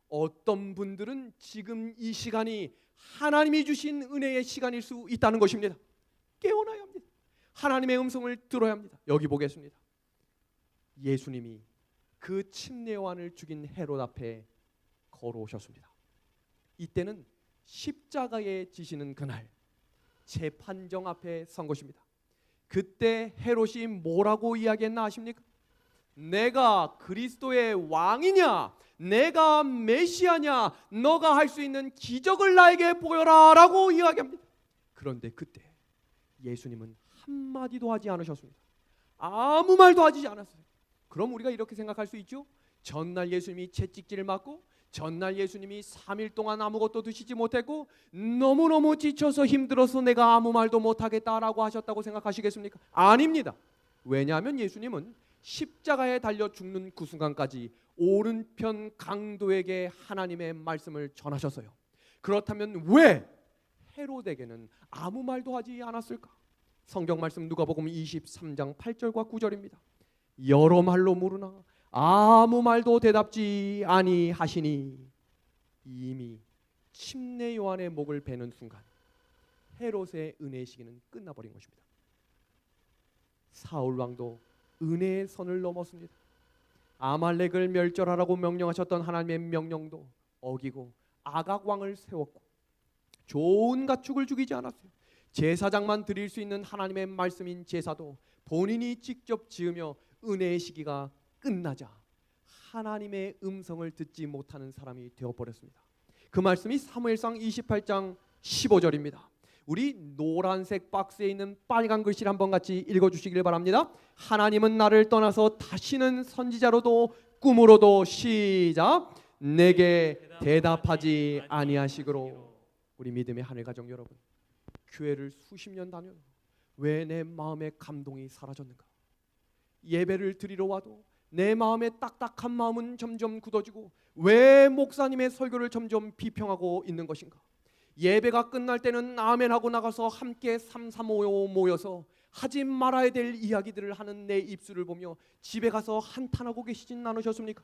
어떤 분들은 지금 이 시간이 하나님이 주신 은혜의 시간일 수 있다는 것입니다. 깨어나야 합니다. 하나님의 음성을 들어야 합니다. 여기 보겠습니다. 예수님이 그 침례 요한을 죽인 헤롯 앞에 걸어오셨습니다. 이때는 십자가에 지시는 그날 재판정 앞에 선 것입니다. 그때 헤롯이 뭐라고 이야기했나 아십니까? 내가 그리스도의 왕이냐? 내가 메시아냐? 너가 할 수 있는 기적을 나에게 보여라 라고 이야기합니다. 그런데 그때 예수님은 한마디도 하지 않으셨습니다. 아무 말도 하지 않았어요. 그럼 우리가 이렇게 생각할 수 있죠? 전날 예수님이 채찍질을 맞고 전날 예수님이 3일 동안 아무것도 드시지 못했고 너무너무 지쳐서 힘들어서 내가 아무 말도 못하겠다라고 하셨다고 생각하시겠습니까? 아닙니다. 왜냐하면 예수님은 십자가에 달려 죽는 그 순간까지 오른편 강도에게 하나님의 말씀을 전하셨어요. 그렇다면 왜 헤롯에게는 아무 말도 하지 않았을까? 성경 말씀 누가복음 23장 8절과 9절입니다. 여러 말로 물으나 아무 말도 대답지 아니하시니 이미 침례 요한의 목을 베는 순간 헤롯의 은혜의 시기는 끝나버린 것입니다. 사울 왕도 은혜의 선을 넘었습니다. 아말렉을 멸절하라고 명령하셨던 하나님의 명령도 어기고 아각 왕을 세웠고 좋은 가축을 죽이지 않았어요. 제사장만 드릴 수 있는 하나님의 말씀인 제사도 본인이 직접 지으며 은혜의 시기가 끝나자 하나님의 음성을 듣지 못하는 사람이 되어버렸습니다. 그 말씀이 사무엘상 28장 15절입니다. 우리 노란색 박스에 있는 빨간 글씨를 한번 같이 읽어주시길 바랍니다. 하나님은 나를 떠나서 다시는 선지자로도 꿈으로도 시작 내게 대답하지 아니하시기로. 우리 믿음의 하늘 가정 여러분, 교회를 수십 년 다녀도 왜 내 마음의 감동이 사라졌는가? 예배를 드리러 와도 내 마음의 딱딱한 마음은 점점 굳어지고 왜 목사님의 설교를 점점 비평하고 있는 것인가? 예배가 끝날 때는 아멘하고 나가서 함께 335 모여서 하지 말아야 될 이야기들을 하는 내 입술을 보며 집에 가서 한탄하고 계시진 않으셨습니까?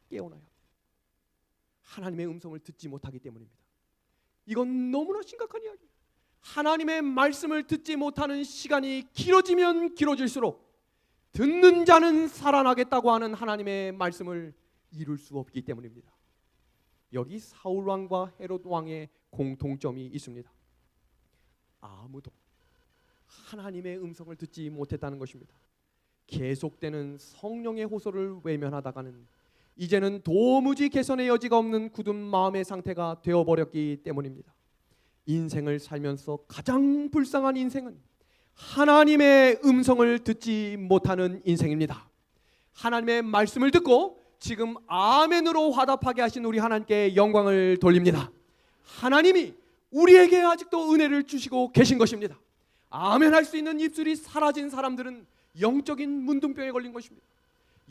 깨어나야 합니다. 하나님의 음성을 듣지 못하기 때문입니다. 이건 너무나 심각한 이야기예요. 하나님의 말씀을 듣지 못하는 시간이 길어지면 길어질수록 듣는 자는 살아나겠다고 하는 하나님의 말씀을 이룰 수 없기 때문입니다. 여기 사울 왕과 헤롯 왕의 공통점이 있습니다. 아무도 하나님의 음성을 듣지 못했다는 것입니다. 계속되는 성령의 호소를 외면하다가는 이제는 도무지 개선의 여지가 없는 굳은 마음의 상태가 되어버렸기 때문입니다. 인생을 살면서 가장 불쌍한 인생은 하나님의 음성을 듣지 못하는 인생입니다. 하나님의 말씀을 듣고 지금 아멘으로 화답하게 하신 우리 하나님께 영광을 돌립니다. 하나님이 우리에게 아직도 은혜를 주시고 계신 것입니다. 아멘 할 수 있는 입술이 사라진 사람들은 영적인 문둥병에 걸린 것입니다.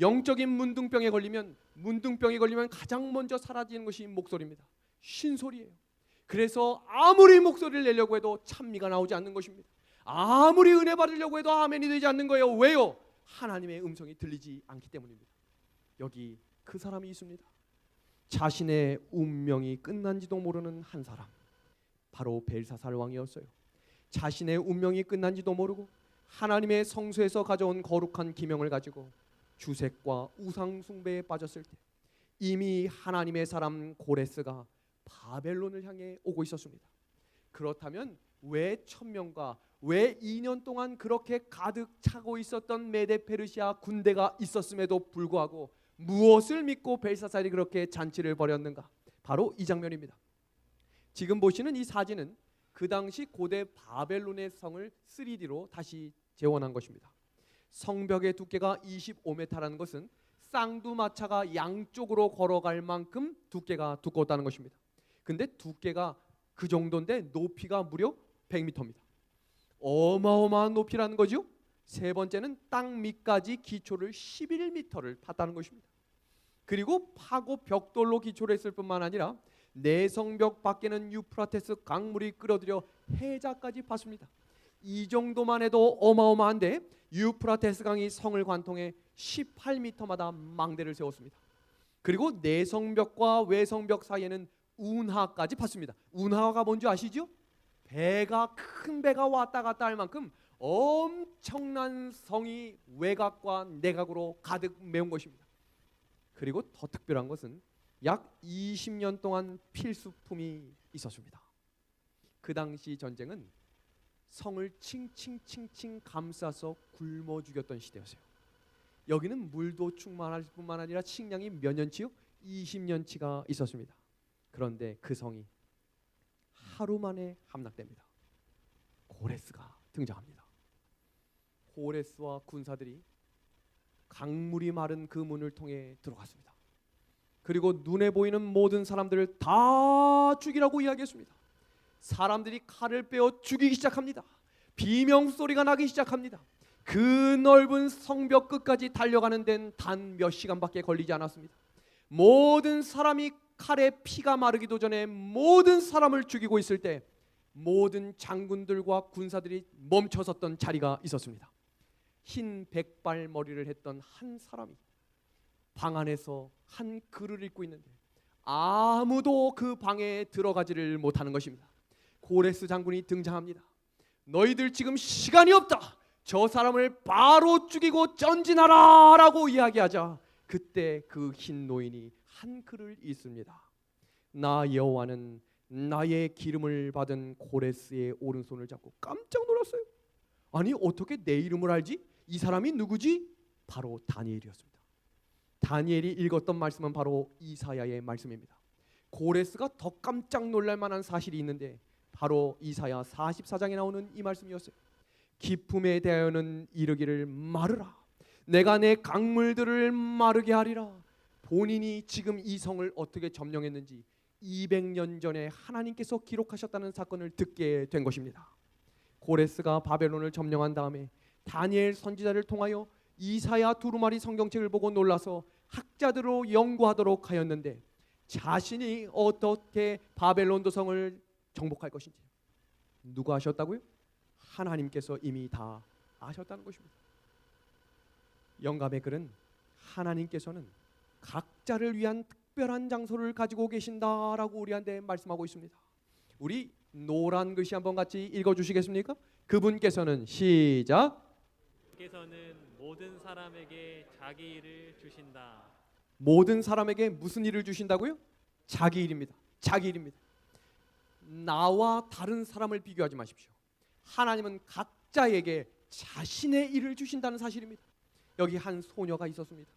영적인 문둥병에 걸리면 가장 먼저 사라지는 것이 목소리입니다. 쉰소리예요. 그래서 아무리 목소리를 내려고 해도 찬미가 나오지 않는 것입니다. 아무리 은혜 받으려고 해도 아멘이 되지 않는 거예요. 왜요? 하나님의 음성이 들리지 않기 때문입니다. 여기 그 사람이 있습니다. 자신의 운명이 끝난지도 모르는 한 사람, 바로 벨사살 왕이었어요. 자신의 운명이 끝난지도 모르고 하나님의 성소에서 가져온 거룩한 기명을 가지고 주색과 우상 숭배에 빠졌을 때 이미 하나님의 사람 고레스가 바벨론을 향해 오고 있었습니다. 그렇다면 왜 1000명과 왜 2년 동안 그렇게 가득 차고 있었던 메데 페르시아 군대가 있었음에도 불구하고 무엇을 믿고 벨사살이 그렇게 잔치를 벌였는가? 바로 이 장면입니다. 지금 보시는 이 사진은 그 당시 고대 바벨론의 성을 3D로 다시 재현한 것입니다. 성벽의 두께가 25m라는 것은 쌍두마차가 양쪽으로 걸어갈 만큼 두께가 두꺼웠다는 것입니다. 근데 두께가 그 정도인데 높이가 무려 100m입니다. 어마어마한 높이라는 거죠. 세 번째는 땅 밑까지 기초를 11m를 팠다는 것입니다. 그리고 파고 벽돌로 기초를 했을 뿐만 아니라 내성벽 밖에는 유프라테스 강물이 끌어들여 해자까지 팠습니다. 이 정도만 해도 어마어마한데 유프라테스 강이 성을 관통해 18m마다 망대를 세웠습니다. 그리고 내성벽과 외성벽 사이에는 운하까지 팠습니다. 운하가 뭔지 아시죠? 큰 배가 왔다 갔다 할 만큼 엄청난 성이 외곽과 내곽으로 가득 메운 것입니다. 그리고 더 특별한 것은 약 20년 동안 필수품이 있었습니다. 그 당시 전쟁은 성을 칭칭칭칭 감싸서 굶어 죽였던 시대였어요. 여기는 물도 충만할 뿐만 아니라 식량이 몇 년치요? 20년치가 있었습니다. 그런데 그 성이 하루 만에 함락됩니다. 고레스가 등장합니다. 고레스와 군사들이 강물이 마른 그 문을 통해 들어갔습니다. 그리고 눈에 보이는 모든 사람들을 다 죽이라고 이야기했습니다. 사람들이 칼을 빼어 죽이기 시작합니다. 비명소리가 나기 시작합니다. 그 넓은 성벽 끝까지 달려가는 데는 단 몇 시간밖에 걸리지 않았습니다. 모든 사람이 칼에 피가 마르기도 전에 모든 사람을 죽이고 있을 때 모든 장군들과 군사들이 멈춰섰던 자리가 있었습니다. 흰 백발 머리를 했던 한 사람이 방 안에서 한 글을 읽고 있는데 아무도 그 방에 들어가지를 못하는 것입니다. 고레스 장군이 등장합니다. 너희들 지금 시간이 없다. 저 사람을 바로 죽이고 전진하라 라고 이야기하자 그때 그 흰 노인이 한 글을 읽습니다. 나 여호와는 나의 기름을 받은 고레스의 오른손을 잡고 깜짝 놀랐어요. 아니 어떻게 내 이름을 알지? 이 사람이 누구지? 바로 다니엘이었습니다. 다니엘이 읽었던 말씀은 바로 이사야의 말씀입니다. 고레스가 더 깜짝 놀랄 만한 사실이 있는데 바로 이사야 44장에 나오는 이 말씀이었어요. 기품에 대하여는 이르기를 마르라. 내가 내 강물들을 마르게 하리라. 본인이 지금 이 성을 어떻게 점령했는지 200년 전에 하나님께서 기록하셨다는 사건을 듣게 된 것입니다. 고레스가 바벨론을 점령한 다음에 다니엘 선지자를 통하여 이사야 두루마리 성경책을 보고 놀라서 학자들로 연구하도록 하였는데 자신이 어떻게 바벨론 도성을 정복할 것인지 누가 아셨다고요? 하나님께서 이미 다 아셨다는 것입니다. 영감의 글은 하나님께서는 각자를 위한 특별한 장소를 가지고 계신다라고 우리한테 말씀하고 있습니다. 우리 노란 글씨 한번 같이 읽어주시겠습니까? 그분께서는 시작. 께서는 모든 사람에게 자기 일을 주신다. 모든 사람에게 무슨 일을 주신다고요? 자기 일입니다. 자기 일입니다. 나와 다른 사람을 비교하지 마십시오. 하나님은 각자에게 자신의 일을 주신다는 사실입니다. 여기 한 소녀가 있었습니다.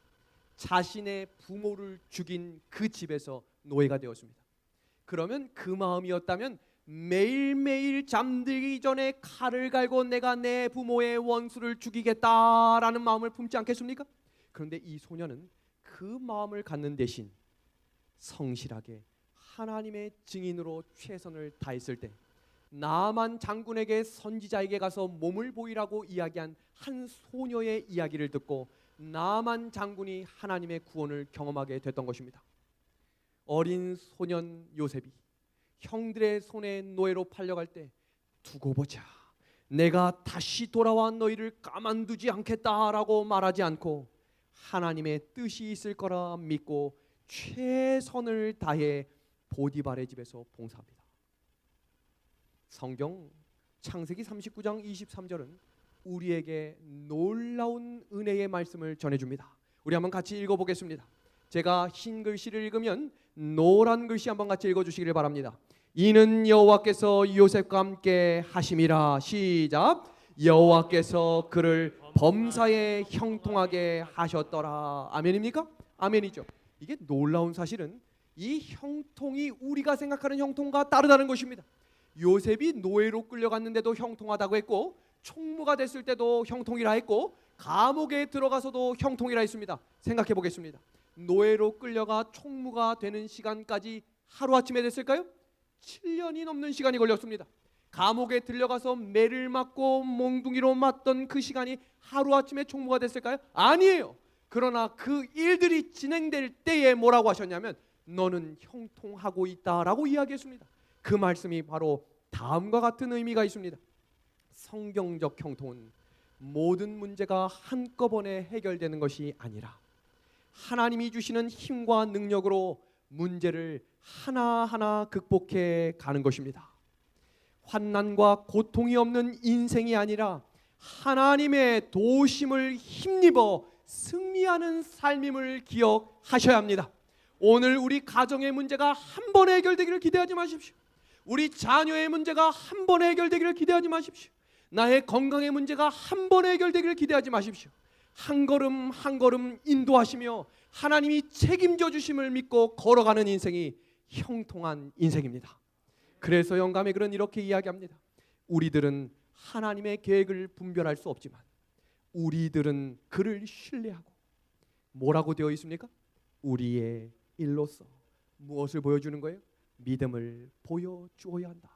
자신의 부모를 죽인 그 집에서 노예가 되었습니다. 그러면 그 마음이었다면 매일매일 잠들기 전에 칼을 갈고 내가 내 부모의 원수를 죽이겠다라는 마음을 품지 않겠습니까? 그런데 이 소년은 그 마음을 갖는 대신 성실하게 하나님의 증인으로 최선을 다했을 때 나만 장군에게 선지자에게 가서 몸을 보이라고 이야기한 한 소녀의 이야기를 듣고 나만 장군이 하나님의 구원을 경험하게 됐던 것입니다. 어린 소년 요셉이 형들의 손에 노예로 팔려갈 때 두고 보자, 내가 다시 돌아와 너희를 가만두지 않겠다라고 말하지 않고 하나님의 뜻이 있을 거라 믿고 최선을 다해 보디발의 집에서 봉사합니다. 성경 창세기 39장 23절은 우리에게 놀라운 은혜의 말씀을 전해줍니다. 우리 한번 같이 읽어보겠습니다. 제가 흰 글씨를 읽으면 노란 글씨 한번 같이 읽어주시기를 바랍니다. 이는 여호와께서 요셉과 함께 하심이라. 시작. 여호와께서 그를 범사에 형통하게 하셨더라. 아멘입니까? 아멘이죠. 이게 놀라운 사실은 이 형통이 우리가 생각하는 형통과 다르다는 것입니다. 요셉이 노예로 끌려갔는데도 형통하다고 했고, 총무가 됐을 때도 형통이라 했고, 감옥에 들어가서도 형통이라 했습니다. 생각해 보겠습니다. 노예로 끌려가 총무가 되는 시간까지 하루아침에 됐을까요? 7년이 넘는 시간이 걸렸습니다. 감옥에 들려가서 매를 맞고 몽둥이로 맞던 그 시간이 하루아침에 총무가 됐을까요? 아니에요. 그러나 그 일들이 진행될 때에 뭐라고 하셨냐면 너는 형통하고 있다라고 이야기했습니다. 그 말씀이 바로 다음과 같은 의미가 있습니다. 성경적 형통은 모든 문제가 한꺼번에 해결되는 것이 아니라 하나님이 주시는 힘과 능력으로 문제를 하나하나 극복해 가는 것입니다. 환난과 고통이 없는 인생이 아니라 하나님의 도우심을 힘입어 승리하는 삶임을 기억하셔야 합니다. 오늘 우리 가정의 문제가 한 번에 해결되기를 기대하지 마십시오. 우리 자녀의 문제가 한 번에 해결되기를 기대하지 마십시오. 나의 건강의 문제가 한 번에 해결되기를 기대하지 마십시오. 한 걸음 한 걸음 인도하시며 하나님이 책임져 주심을 믿고 걸어가는 인생이 형통한 인생입니다. 그래서 영감의 글은 이렇게 이야기합니다. 우리들은 하나님의 계획을 분별할 수 없지만 우리들은 그를 신뢰하고 뭐라고 되어 있습니까? 우리의 일로서 무엇을 보여주는 거예요? 믿음을 보여주어야 한다.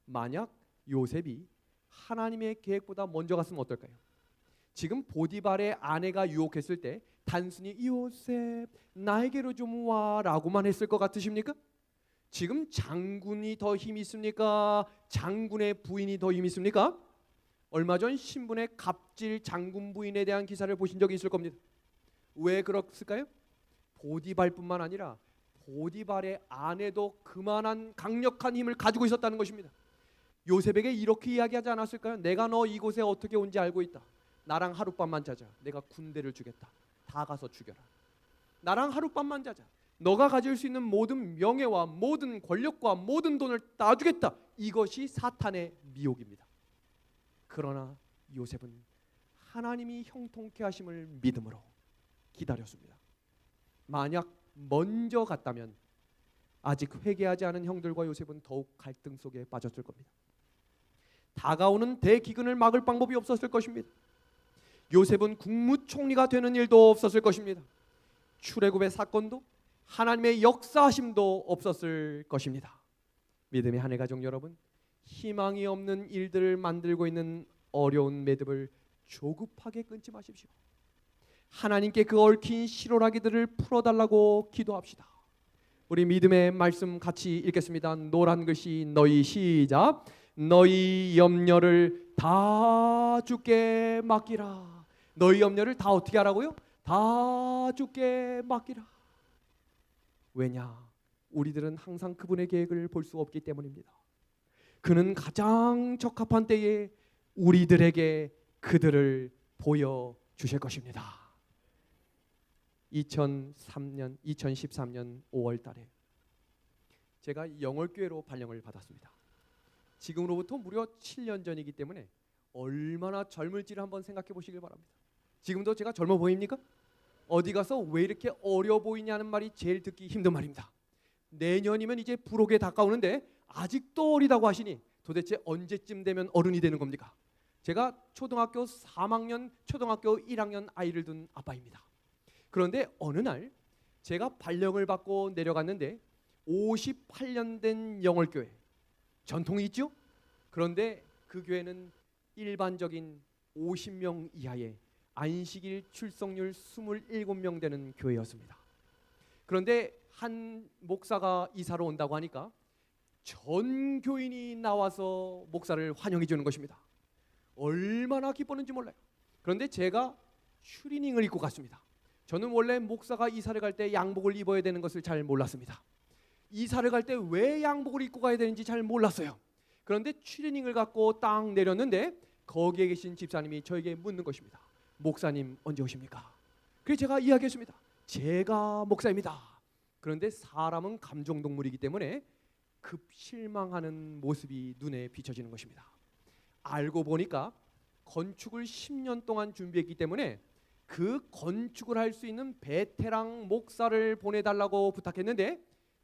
만약 요셉이 하나님의 계획보다 먼저 갔으면 어떨까요? 지금 보디발의 아내가 유혹했을 때 단순히 요셉 나에게로 좀 와라고만 했을 것 같으십니까? 지금 장군이 더 힘이 있습니까? 장군의 부인이 더 힘이 있습니까? 얼마 전 신문에 갑질 장군 부인에 대한 기사를 보신 적이 있을 겁니다. 왜 그렇을까요? 보디발뿐만 아니라 보디발의 아내도 그만한 강력한 힘을 가지고 있었다는 것입니다. 요셉에게 이렇게 이야기하지 않았을까요? 내가 너 이곳에 어떻게 온지 알고 있다. 나랑 하룻밤만 자자. 내가 군대를 주겠다. 다 가서 죽여라. 나랑 하룻밤만 자자. 너가 가질 수 있는 모든 명예와 모든 권력과 모든 돈을 다 주겠다. 이것이 사탄의 미혹입니다. 그러나 요셉은 하나님이 형통케 하심을 믿음으로 기다렸습니다. 만약 먼저 갔다면 아직 회개하지 않은 형들과 요셉은 더욱 갈등 속에 빠졌을 겁니다. 다가오는 대기근을 막을 방법이 없었을 것입니다. 요셉은 국무총리가 되는 일도 없었을 것입니다. 출애굽의 사건도 하나님의 역사하심도 없었을 것입니다. 믿음의 한 해 가족 여러분, 희망이 없는 일들을 만들고 있는 어려운 매듭을 조급하게 끊지 마십시오. 하나님께 그 얽힌 실오라기들을 풀어달라고 기도합시다. 우리 믿음의 말씀 같이 읽겠습니다. 노란 글씨 너희 시작. 너희 염려를 다 주께 맡기라. 너희 염려를 다 어떻게 하라고요? 다 주께 맡기라. 왜냐? 우리들은 항상 그분의 계획을 볼 수 없기 때문입니다. 그는 가장 적합한 때에 우리들에게 그들을 보여주실 것입니다. 2013년 5월 달에 제가 영월교회로 발령을 받았습니다. 지금으로부터 무려 7년 전이기 때문에 얼마나 젊을지를 한번 생각해 보시길 바랍니다. 지금도 제가 젊어 보입니까? 어디 가서 왜 이렇게 어려 보이냐는 말이 제일 듣기 힘든 말입니다. 내년이면 이제 부록에 가까우는데 아직도 어리다고 하시니 도대체 언제쯤 되면 어른이 되는 겁니까? 제가 초등학교 3학년, 초등학교 1학년 아이를 둔 아빠입니다. 그런데 어느 날 제가 발령을 받고 내려갔는데 58년 된 영월교회, 전통이 있죠? 그런데 그 교회는 일반적인 50명 이하의 안식일 출석률 27명 되는 교회였습니다. 그런데 한 목사가 이사로 온다고 하니까 전 교인이 나와서 목사를 환영해 주는 것입니다. 얼마나 기뻤는지 몰라요. 그런데 제가 추리닝을 입고 갔습니다. 저는 원래 목사가 이사를 갈 때 양복을 입어야 되는 것을 잘 몰랐습니다. 이사를 갈 때 왜 양복을 입고 가야 되는지 잘 몰랐어요. 그런데 추리닝을 갖고 딱 내렸는데 거기에 계신 집사님이 저에게 묻는 것입니다. 목사님 언제 오십니까? 그래서 제가 이야기했습니다. 제가 목사입니다. 그런데 사람은 감정동물이기 때문에 급 실망하는 모습이 눈에 비춰지는 것입니다. 알고 보니까 건축을 10년 동안 준비했기 때문에 그 건축을 할 수 있는 베테랑 목사를 보내달라고 부탁했는데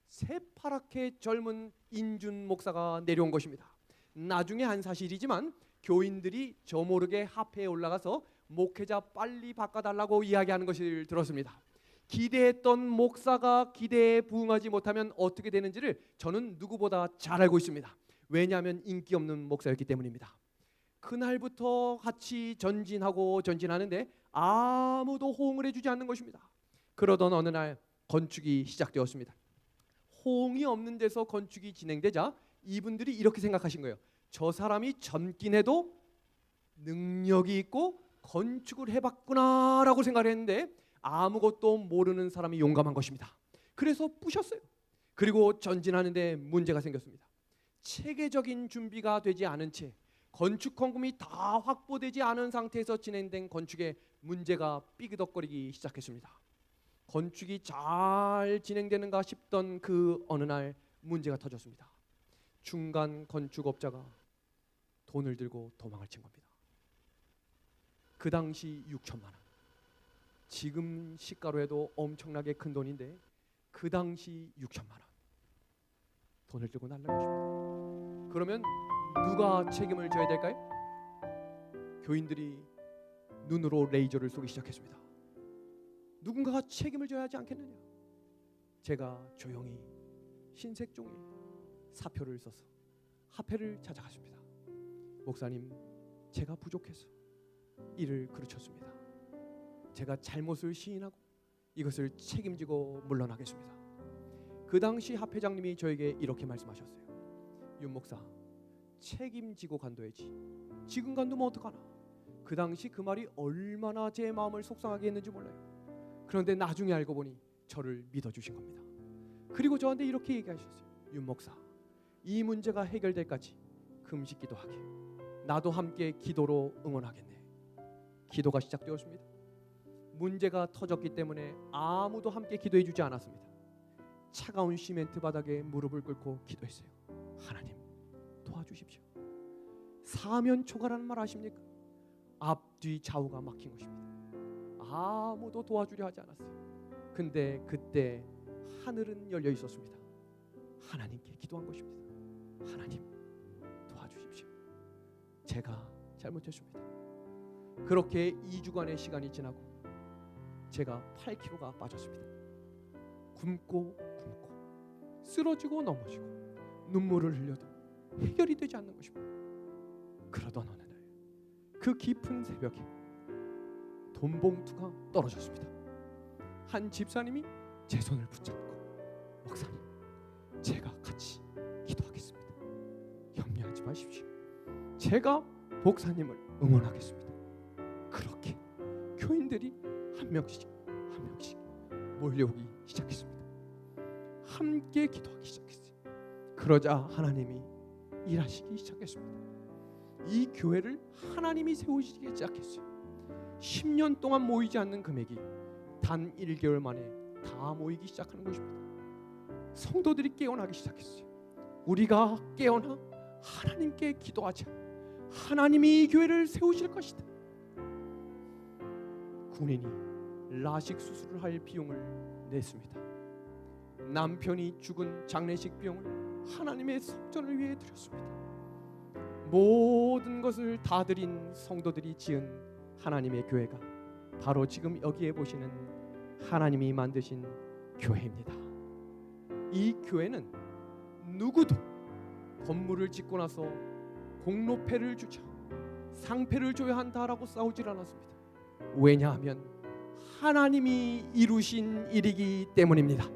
새파랗게 젊은 인준 목사가 내려온 것입니다. 나중에 한 사실이지만 교인들이 저 모르게 합회에 올라가서 목회자 빨리 바꿔달라고 이야기하는 것을 들었습니다. 기대했던 목사가 기대에 부응하지 못하면 어떻게 되는지를 저는 누구보다 잘 알고 있습니다. 왜냐하면 인기 없는 목사였기 때문입니다. 그날부터 같이 전진하는데 아무도 호응을 해주지 않는 것입니다. 그러던 어느 날 건축이 시작되었습니다. 호응이 없는 데서 건축이 진행되자 이분들이 이렇게 생각하신 거예요. 저 사람이 젊긴 해도 능력이 있고 건축을 해봤구나라고 생각을 했는데 아무것도 모르는 사람이 용감한 것입니다. 그래서 부셨어요. 그리고 전진하는데 문제가 생겼습니다. 체계적인 준비가 되지 않은 채 건축 헌금이 다 확보되지 않은 상태에서 진행된 건축에 문제가 삐그덕거리기 시작했습니다. 건축이 잘 진행되는가 싶던 그 어느 날 문제가 터졌습니다. 중간 건축업자가 돈을 들고 도망을 친 겁니다. 그 당시 6천만 원. 지금 시가로 해도 엄청나게 큰 돈인데 그 당시 6천만 원. 돈을 들고 날라간 것입니다. 그러면 누가 책임을 져야 될까요? 교인들이 눈으로 레이저를 쏘기 시작했습니다. 누군가가 책임을 져야 하지 않겠느냐? 제가 조용히 흰색 종이에 사표를 써서 합회를 찾아갔습니다. 목사님, 제가 부족해서 이를 그르쳤습니다. 제가 잘못을 시인하고 이것을 책임지고 물러나겠습니다. 그 당시 합회장님이 저에게 이렇게 말씀하셨어요. 윤 목사, 책임지고 간도해야지. 지금 간두면 어떡하나? 그 당시 그 말이 얼마나 제 마음을 속상하게 했는지 몰라요. 그런데 나중에 알고 보니 저를 믿어주신 겁니다. 그리고 저한테 이렇게 얘기하셨어요. 윤 목사, 이 문제가 해결될 때까지 금식 기도하게. 나도 함께 기도로 응원하겠네. 기도가 시작되었습니다. 문제가 터졌기 때문에 아무도 함께 기도해 주지 않았습니다. 차가운 시멘트 바닥에 무릎을 꿇고 기도했어요. 하나님 도와주십시오. 사면초가라는 말 아십니까? 앞뒤 좌우가 막힌 것입니다. 아무도 도와주려 하지 않았어요. 근데 그때 하늘은 열려 있었습니다. 하나님께 기도한 것입니다. 하나님 도와주십시오. 제가 잘못했습니다. 그렇게 2주간의 시간이 지나고 제가 8kg가 빠졌습니다. 굶고 쓰러지고 넘어지고 눈물을 흘려도 해결이 되지 않는 것입니다. 그러던 어느 날 그 깊은 새벽에 돈 봉투가 떨어졌습니다. 한 집사님이 제 손을 붙잡고 목사님, 제가 같이 기도하겠습니다. 염려하지 마십시오. 제가 목사님을 응원하겠습니다. 그렇게 교인들이 한 명씩 몰려오기 시작했습니다. 함께 기도하기 시작했어요. 그러자 하나님이 일하시기 시작했습니다. 이 교회를 하나님이 세우시기 시작했어요. 10년 동안 모이지 않는 금액이 단 1개월 만에 다 모이기 시작하는 것입니다. 성도들이 깨어나기 시작했어요. 우리가 깨어나 하나님께 기도하자. 하나님이 이 교회를 세우실 것이다. 군인이 라식 수술을 할 비용을 냈습니다. 남편이 죽은 장례식 비용을 하나님의 성전을 위해 드렸습니다. 모든 것을 다 드린 성도들이 지은 하나님의 교회가 바로 지금 여기에 보시는 하나님이 만드신 교회입니다. 이 교회는 누구도 건물을 짓고 나서 공로패를 주자, 상패를 줘야 한다라고 싸우질 않았습니다. 왜냐하면 하나님이 이루신 일이기 때문입니다.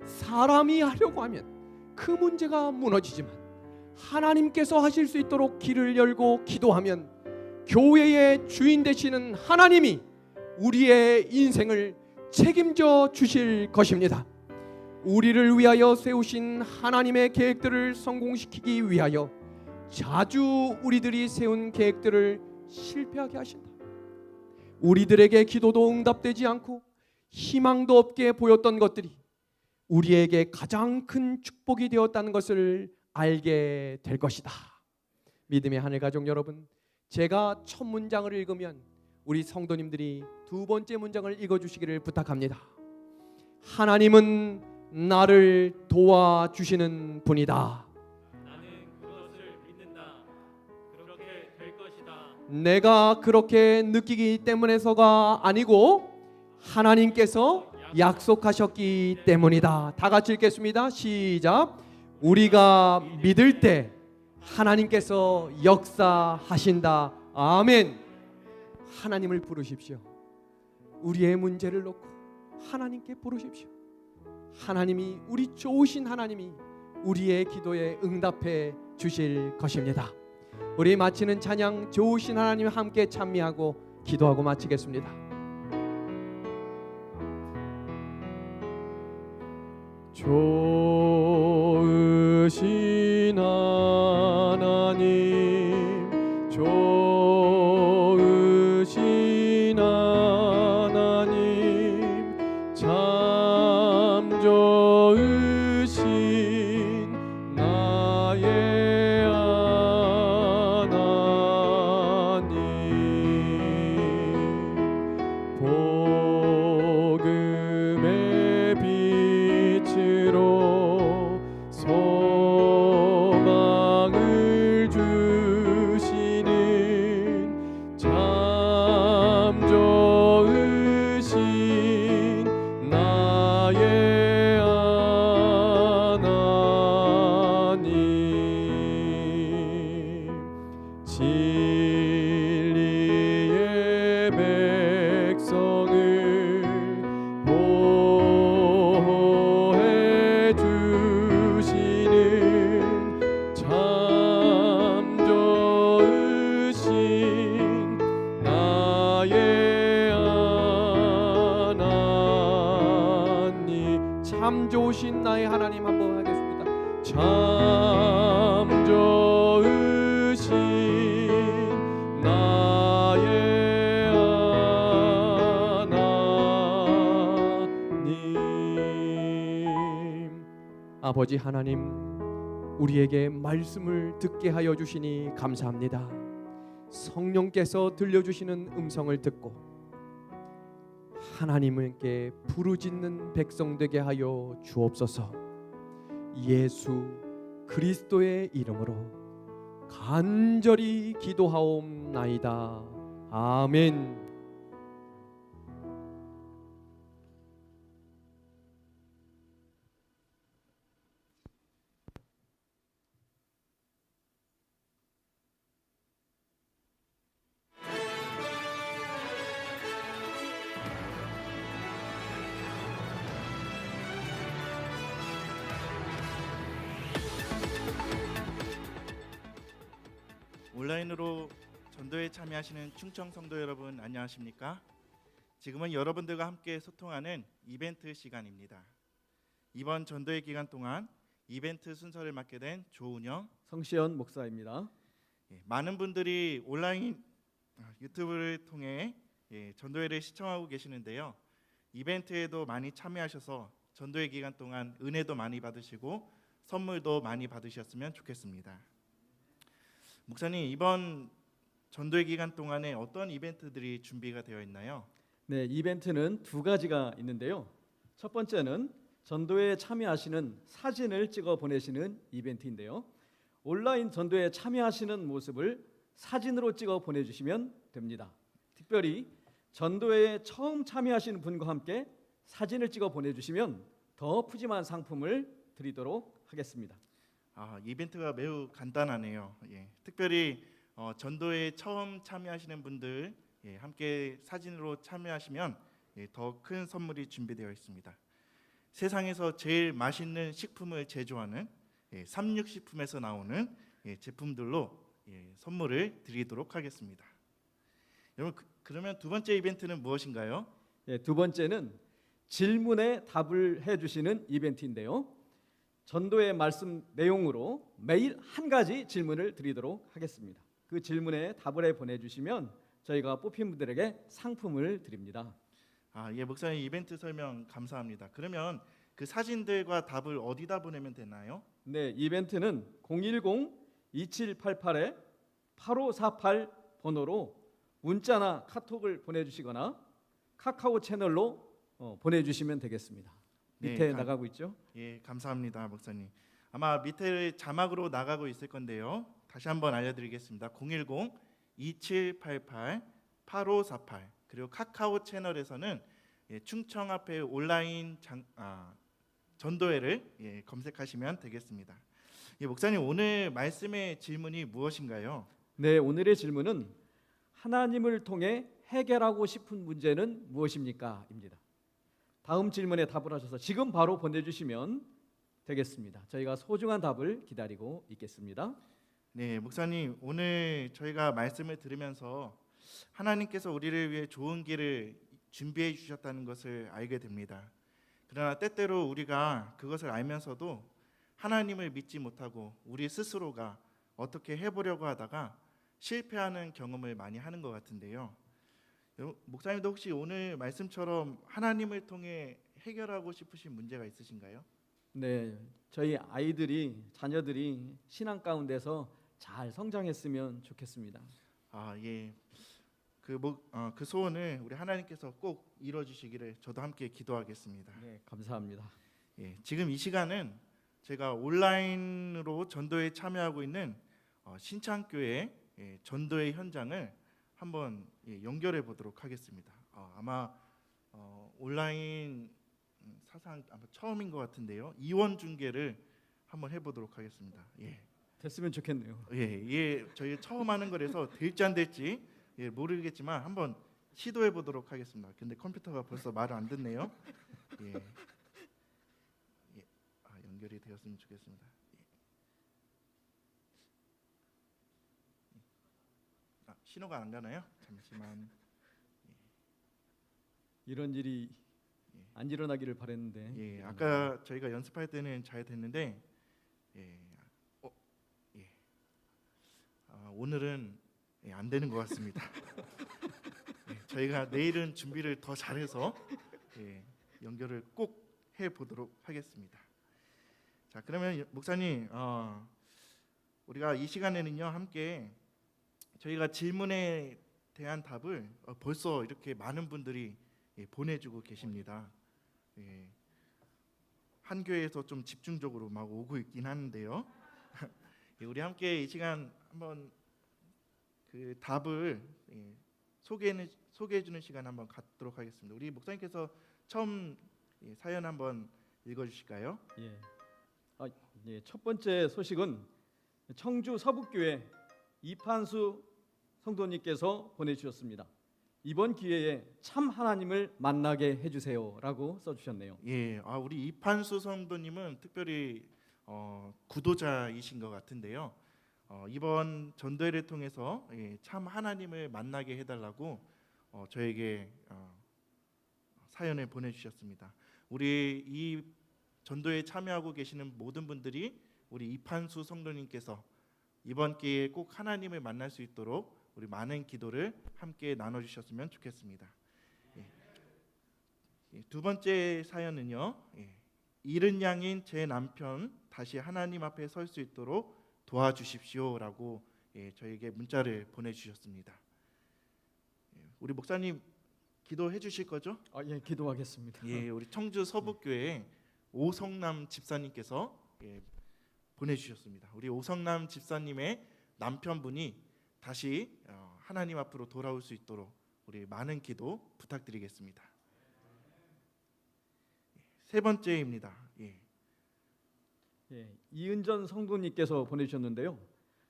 사람이 하려고 하면 그 문제가 무너지지만 하나님께서 하실 수 있도록 길을 열고 기도하면 교회의 주인 되시는 하나님이 우리의 인생을 책임져 주실 것입니다. 우리를 위하여 세우신 하나님의 계획들을 성공시키기 위하여 자주 우리들이 세운 계획들을 실패하게 하신다. 우리들에게 기도도 응답되지 않고 희망도 없게 보였던 것들이 우리에게 가장 큰 축복이 되었다는 것을 알게 될 것이다. 믿음의 하늘 가족 여러분, 제가 첫 문장을 읽으면 우리 성도님들이 두 번째 문장을 읽어주시기를 부탁합니다. 하나님은 나를 도와주시는 분이다. 나는 그것을 믿는다. 그렇게 될 것이다. 내가 그렇게 느끼기 때문에서가 아니고 하나님께서 약속하셨기 때문이다. 다 같이 읽겠습니다. 시작. 우리가 믿을 때 하나님께서 역사하신다. 아멘. 하나님을 부르십시오. 우리의 문제를 놓고 하나님께 부르십시오. 하나님이, 우리 좋으신 하나님이 우리의 기도에 응답해 주실 것입니다. 우리 마치는 찬양 좋으신 하나님 함께 찬미하고 기도하고 마치겠습니다. 좋으신 하나님, 좋으신 하나님, 참 좋으신 나의 하나님, 복음의 빛으로 소망을 주시는 참 좋으신 나의 하나님, 진리의 백성을 보호해 주시는 참 좋으신 나의 하나님, 참 좋으신 나의 하나님 한번 하겠습니다. 참 좋으신 나의 하나님. 아버지 하나님, 우리에게 말씀을 듣게 하여 주시니 감사합니다. 성령께서 들려주시는 음성을 듣고 하나님께 부르짖는 백성 되게 하여 주옵소서. 예수 그리스도의 이름으로 간절히 기도하옵나이다. 아멘. 온라인으로 전도에 참여하시는 충청 성도 여러분 안녕하십니까? 지금은 여러분들과 함께 소통하는 이벤트 시간입니다. 이번 전도의 기간 동안 이벤트 순서를 맡게 된 조은영, 성시현 목사입니다. 많은 분들이 온라인 유튜브를 통해 전도회를 시청하고 계시는데요. 이벤트에도 많이 참여하셔서 전도의 기간 동안 은혜도 많이 받으시고 선물도 많이 받으셨으면 좋겠습니다. 목사님, 이번 전도의 기간 동안에 어떤 이벤트들이 준비가 되어 있나요? 네, 이벤트는 두 가지가 있는데요. 첫 번째는 전도에 참여하시는 사진을 찍어 보내시는 이벤트인데요. 온라인 전도에 참여하시는 모습을 사진으로 찍어 보내주시면 됩니다. 특별히 전도에 처음 참여하시는 분과 함께 사진을 찍어 보내주시면 더 푸짐한 상품을 드리도록 하겠습니다. 이벤트가 매우 간단하네요. 예, 특별히 전도에 처음 참여하시는 분들 함께 사진으로 참여하시면 더 큰 선물이 준비되어 있습니다. 세상에서 제일 맛있는 식품을 제조하는 삼육식품에서 나오는 제품들로 선물을 드리도록 하겠습니다. 여러분 그러면 두 번째 이벤트는 무엇인가요? 두 번째는 질문에 답을 해주시는 이벤트인데요. 전도의 말씀 내용으로 매일 한 가지 질문을 드리도록 하겠습니다. 그 질문에 답을 해 보내주시면 저희가 뽑힌 분들에게 상품을 드립니다. 예, 목사님 이벤트 설명 감사합니다. 그러면 그 사진들과 답을 어디다 보내면 되나요? 네, 이벤트는 010-2788-8548 번호로 문자나 카톡을 보내주시거나 카카오 채널로 보내주시면 되겠습니다. 밑에 나가고 있죠? 예, 감사합니다, 목사님. 아마 밑에 자막으로 나가고 있을 건데요. 다시 한번 알려드리겠습니다. 010-2788-8548 그리고 카카오 채널에서는 충청 앞에 온라인 전도회를 검색하시면 되겠습니다. 목사님 오늘 말씀의 질문이 무엇인가요? 네, 오늘의 질문은 하나님을 통해 해결하고 싶은 문제는 무엇입니까? 입니다. 다음 질문에 답을 하셔서 지금 바로 보내주시면 되겠습니다. 저희가 소중한 답을 기다리고 있겠습니다. 네, 목사님 오늘 저희가 말씀을 들으면서 하나님께서 우리를 위해 좋은 길을 준비해 주셨다는 것을 알게 됩니다. 그러나 때때로 우리가 그것을 알면서도 하나님을 믿지 못하고 우리 스스로가 어떻게 해보려고 하다가 실패하는 경험을 많이 하는 것 같은데요. 목사님도 혹시 오늘 말씀처럼 하나님을 통해 해결하고 싶으신 문제가 있으신가요? 네, 저희 아이들이 자녀들이 신앙 가운데서 잘 성장했으면 좋겠습니다. 예. 그 소원을 우리 하나님께서 꼭 이루어 주시기를 저도 함께 기도하겠습니다. 네, 감사합니다. 예, 지금 이 시간은 제가 온라인으로 전도에 참여하고 있는 신창교회 전도의 현장을 한번 연결해 보도록 하겠습니다. 아마 온라인 사상 아마 처음인 것 같은데요. 이원 중계를 한번 해보도록 하겠습니다. 예, 됐으면 좋겠네요. 예, 저희 처음 하는 거라서 될지 안 될지 모르겠지만 한번 시도해 보도록 하겠습니다. 근데 컴퓨터가 벌써 말을 안 듣네요. 예. 연결이 되었으면 좋겠습니다. 신호가 안 가나요? 잠시만. 이런 일이 안 일어나기를 바랬는데. 아까 저희가 연습할 때는 잘 됐는데, 오늘은 안 되는 것 같습니다. 저희가 내일은 준비를 더 잘해서 연결을 꼭 해 보도록 하겠습니다. 자, 그러면 목사님, 우리가 이 시간에는요 함께 저희가 질문에 대한 답을 벌써 이렇게 많은 분들이 보내주고 계십니다. 한 교회에서 좀 집중적으로 막 오고 있긴 하는데요. 우리 함께 이 시간 한번 그 답을 소개해 주는 시간 한번 갖도록 하겠습니다. 우리 목사님께서 처음 사연 한번 읽어 주실까요? 첫 번째 소식은 청주 서북교회 이판수 성도님께서 보내주셨습니다. 이번 기회에 참 하나님을 만나게 해주세요라고 써주셨네요. 우리 이판수 성도님은 특별히 구도자이신 것 같은데요. 이번 전도회를 통해서 참 하나님을 만나게 해달라고 저에게 사연을 보내주셨습니다. 우리 이 전도에 참여하고 계시는 모든 분들이 우리 이판수 성도님께서 이번 기회에 꼭 하나님을 만날 수 있도록 우리 많은 기도를 함께 나눠주셨으면 좋겠습니다. 두 번째 사연은요. 잃은 양인 제 남편 다시 하나님 앞에 설 수 있도록 도와주십시오라고 저에게 문자를 보내주셨습니다. 우리 목사님 기도해 주실 거죠? 기도하겠습니다. 우리 청주 서북교회 오성남 집사님께서 보내주셨습니다. 우리 오성남 집사님의 남편분이 다시 하나님 앞으로 돌아올 수 있도록 우리 많은 기도 부탁드리겠습니다. 세 번째입니다. 이은전 성도님께서 보내주셨는데요.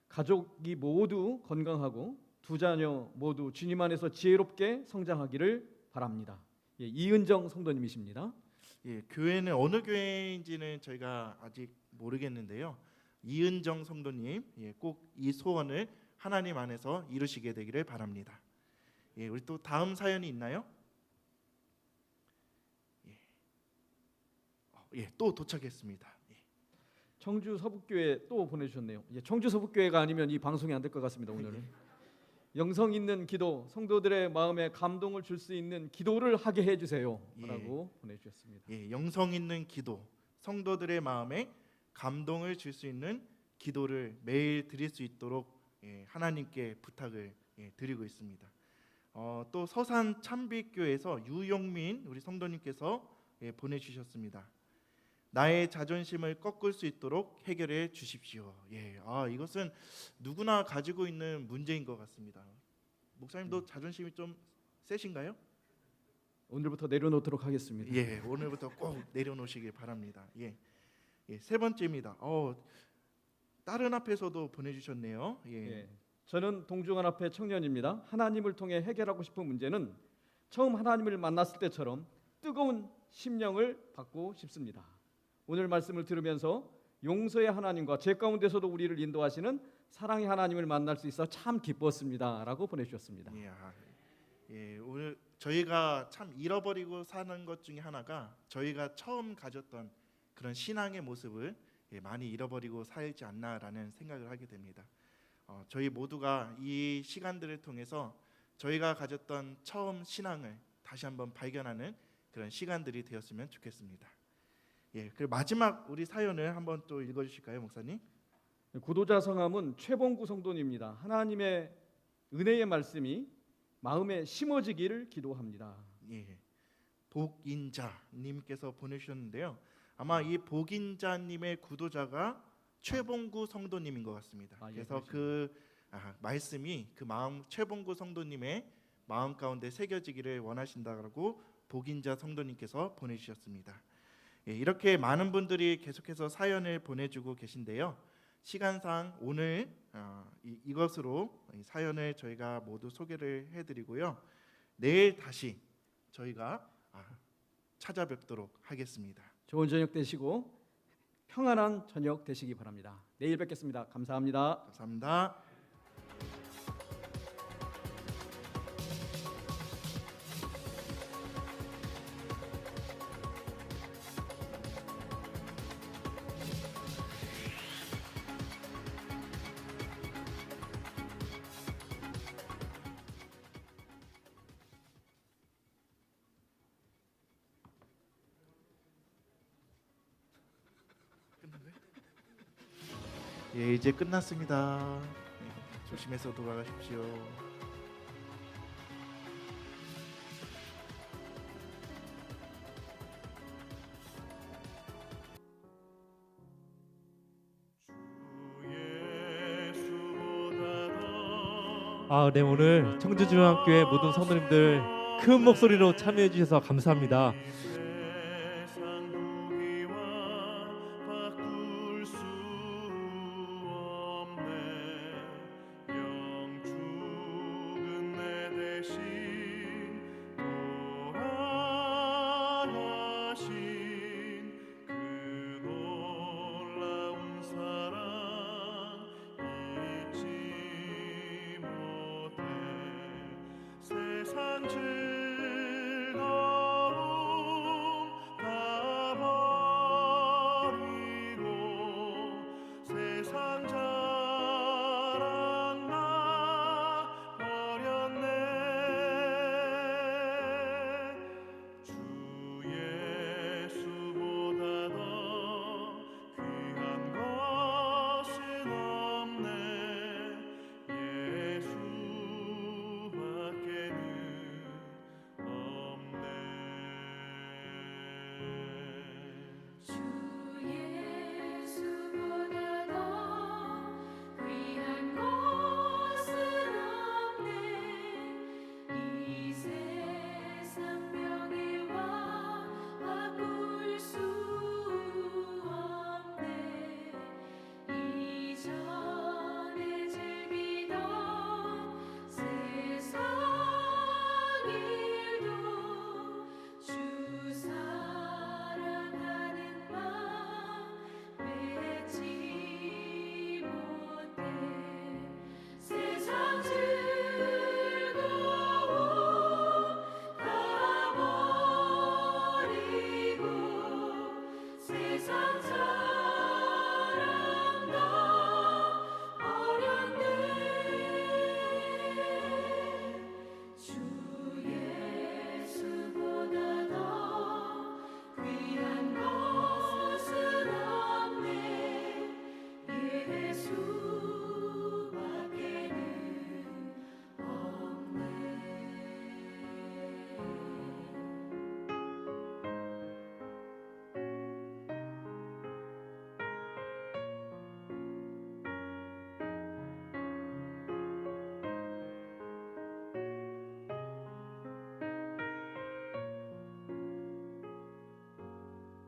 가족이 모두 건강하고 두 자녀 모두 주님 안에서 지혜롭게 성장하기를 바랍니다. 이은정 성도님이십니다. 교회는 어느 교회인지는 저희가 아직 모르겠는데요. 이은정 성도님, 꼭 이 소원을 하나님 안에서 이루시게 되기를 바랍니다. 우리 또 다음 사연이 있나요? 또 도착했습니다. 청주 서북교회 또 보내주셨네요. 청주 서북교회가 아니면 이 방송이 안 될 것 같습니다. 오늘은 영성 있는 기도, 성도들의 마음에 감동을 줄 수 있는 기도를 하게 해주세요라고 보내주셨습니다. 영성 있는 기도, 성도들의 마음에 감동을 줄 수 있는 기도를 매일 드릴 수 있도록 하나님께 부탁을 드리고 있습니다. 또 서산 참빛교회에서 유용민 우리 성도님께서 보내주셨습니다. 나의 자존심을 꺾을 수 있도록 해결해 주십시오. 이것은 누구나 가지고 있는 문제인 것 같습니다. 목사님도 자존심이 좀 세신가요? 오늘부터 내려놓도록 하겠습니다. 오늘부터 꼭 내려놓으시길 바랍니다. 세 번째입니다. 다른 앞에서도 보내주셨네요. 저는 동중한 앞에 청년입니다. 하나님을 통해 해결하고 싶은 문제는 처음 하나님을 만났을 때처럼 뜨거운 심령을 받고 싶습니다. 오늘 말씀을 들으면서 용서의 하나님과 제 가운데서도 우리를 인도하시는 사랑의 하나님을 만날 수 있어 참 기뻤습니다라고 보내주셨습니다. 오늘 저희가 참 잃어버리고 사는 것 중에 하나가 저희가 처음 가졌던 그런 신앙의 모습을 많이 잃어버리고 살지 않나라는 생각을 하게 됩니다. 저희 모두가 이 시간들을 통해서 저희가 가졌던 처음 신앙을 다시 한번 발견하는 그런 시간들이 되었으면 좋겠습니다. 그리고 마지막 우리 사연을 한번 또 읽어주실까요, 목사님? 구도자 성함은 최봉구 성도님입니다. 하나님의 은혜의 말씀이 마음에 심어지기를 기도합니다. 복인자님께서 보내주셨는데요. 아마 이 복인자님의 구도자가 최봉구 성도님인 것 같습니다. 그래서 그 말씀이 그 마음 최봉구 성도님의 마음 가운데 새겨지기를 원하신다고 복인자 성도님께서 보내주셨습니다. 이렇게 많은 분들이 계속해서 사연을 보내주고 계신데요. 시간상 오늘 이것으로 사연을 저희가 모두 소개를 해드리고요. 내일 다시 저희가 찾아뵙도록 하겠습니다. 좋은 저녁 되시고 평안한 저녁 되시기 바랍니다. 내일 뵙겠습니다. 감사합니다. 감사합니다. 이제 끝났습니다. 조심해서 돌아가십시오. 네, 오늘 청주중앙교회 모든 성도님들 큰 목소리로 참여해 주셔서 감사합니다. 주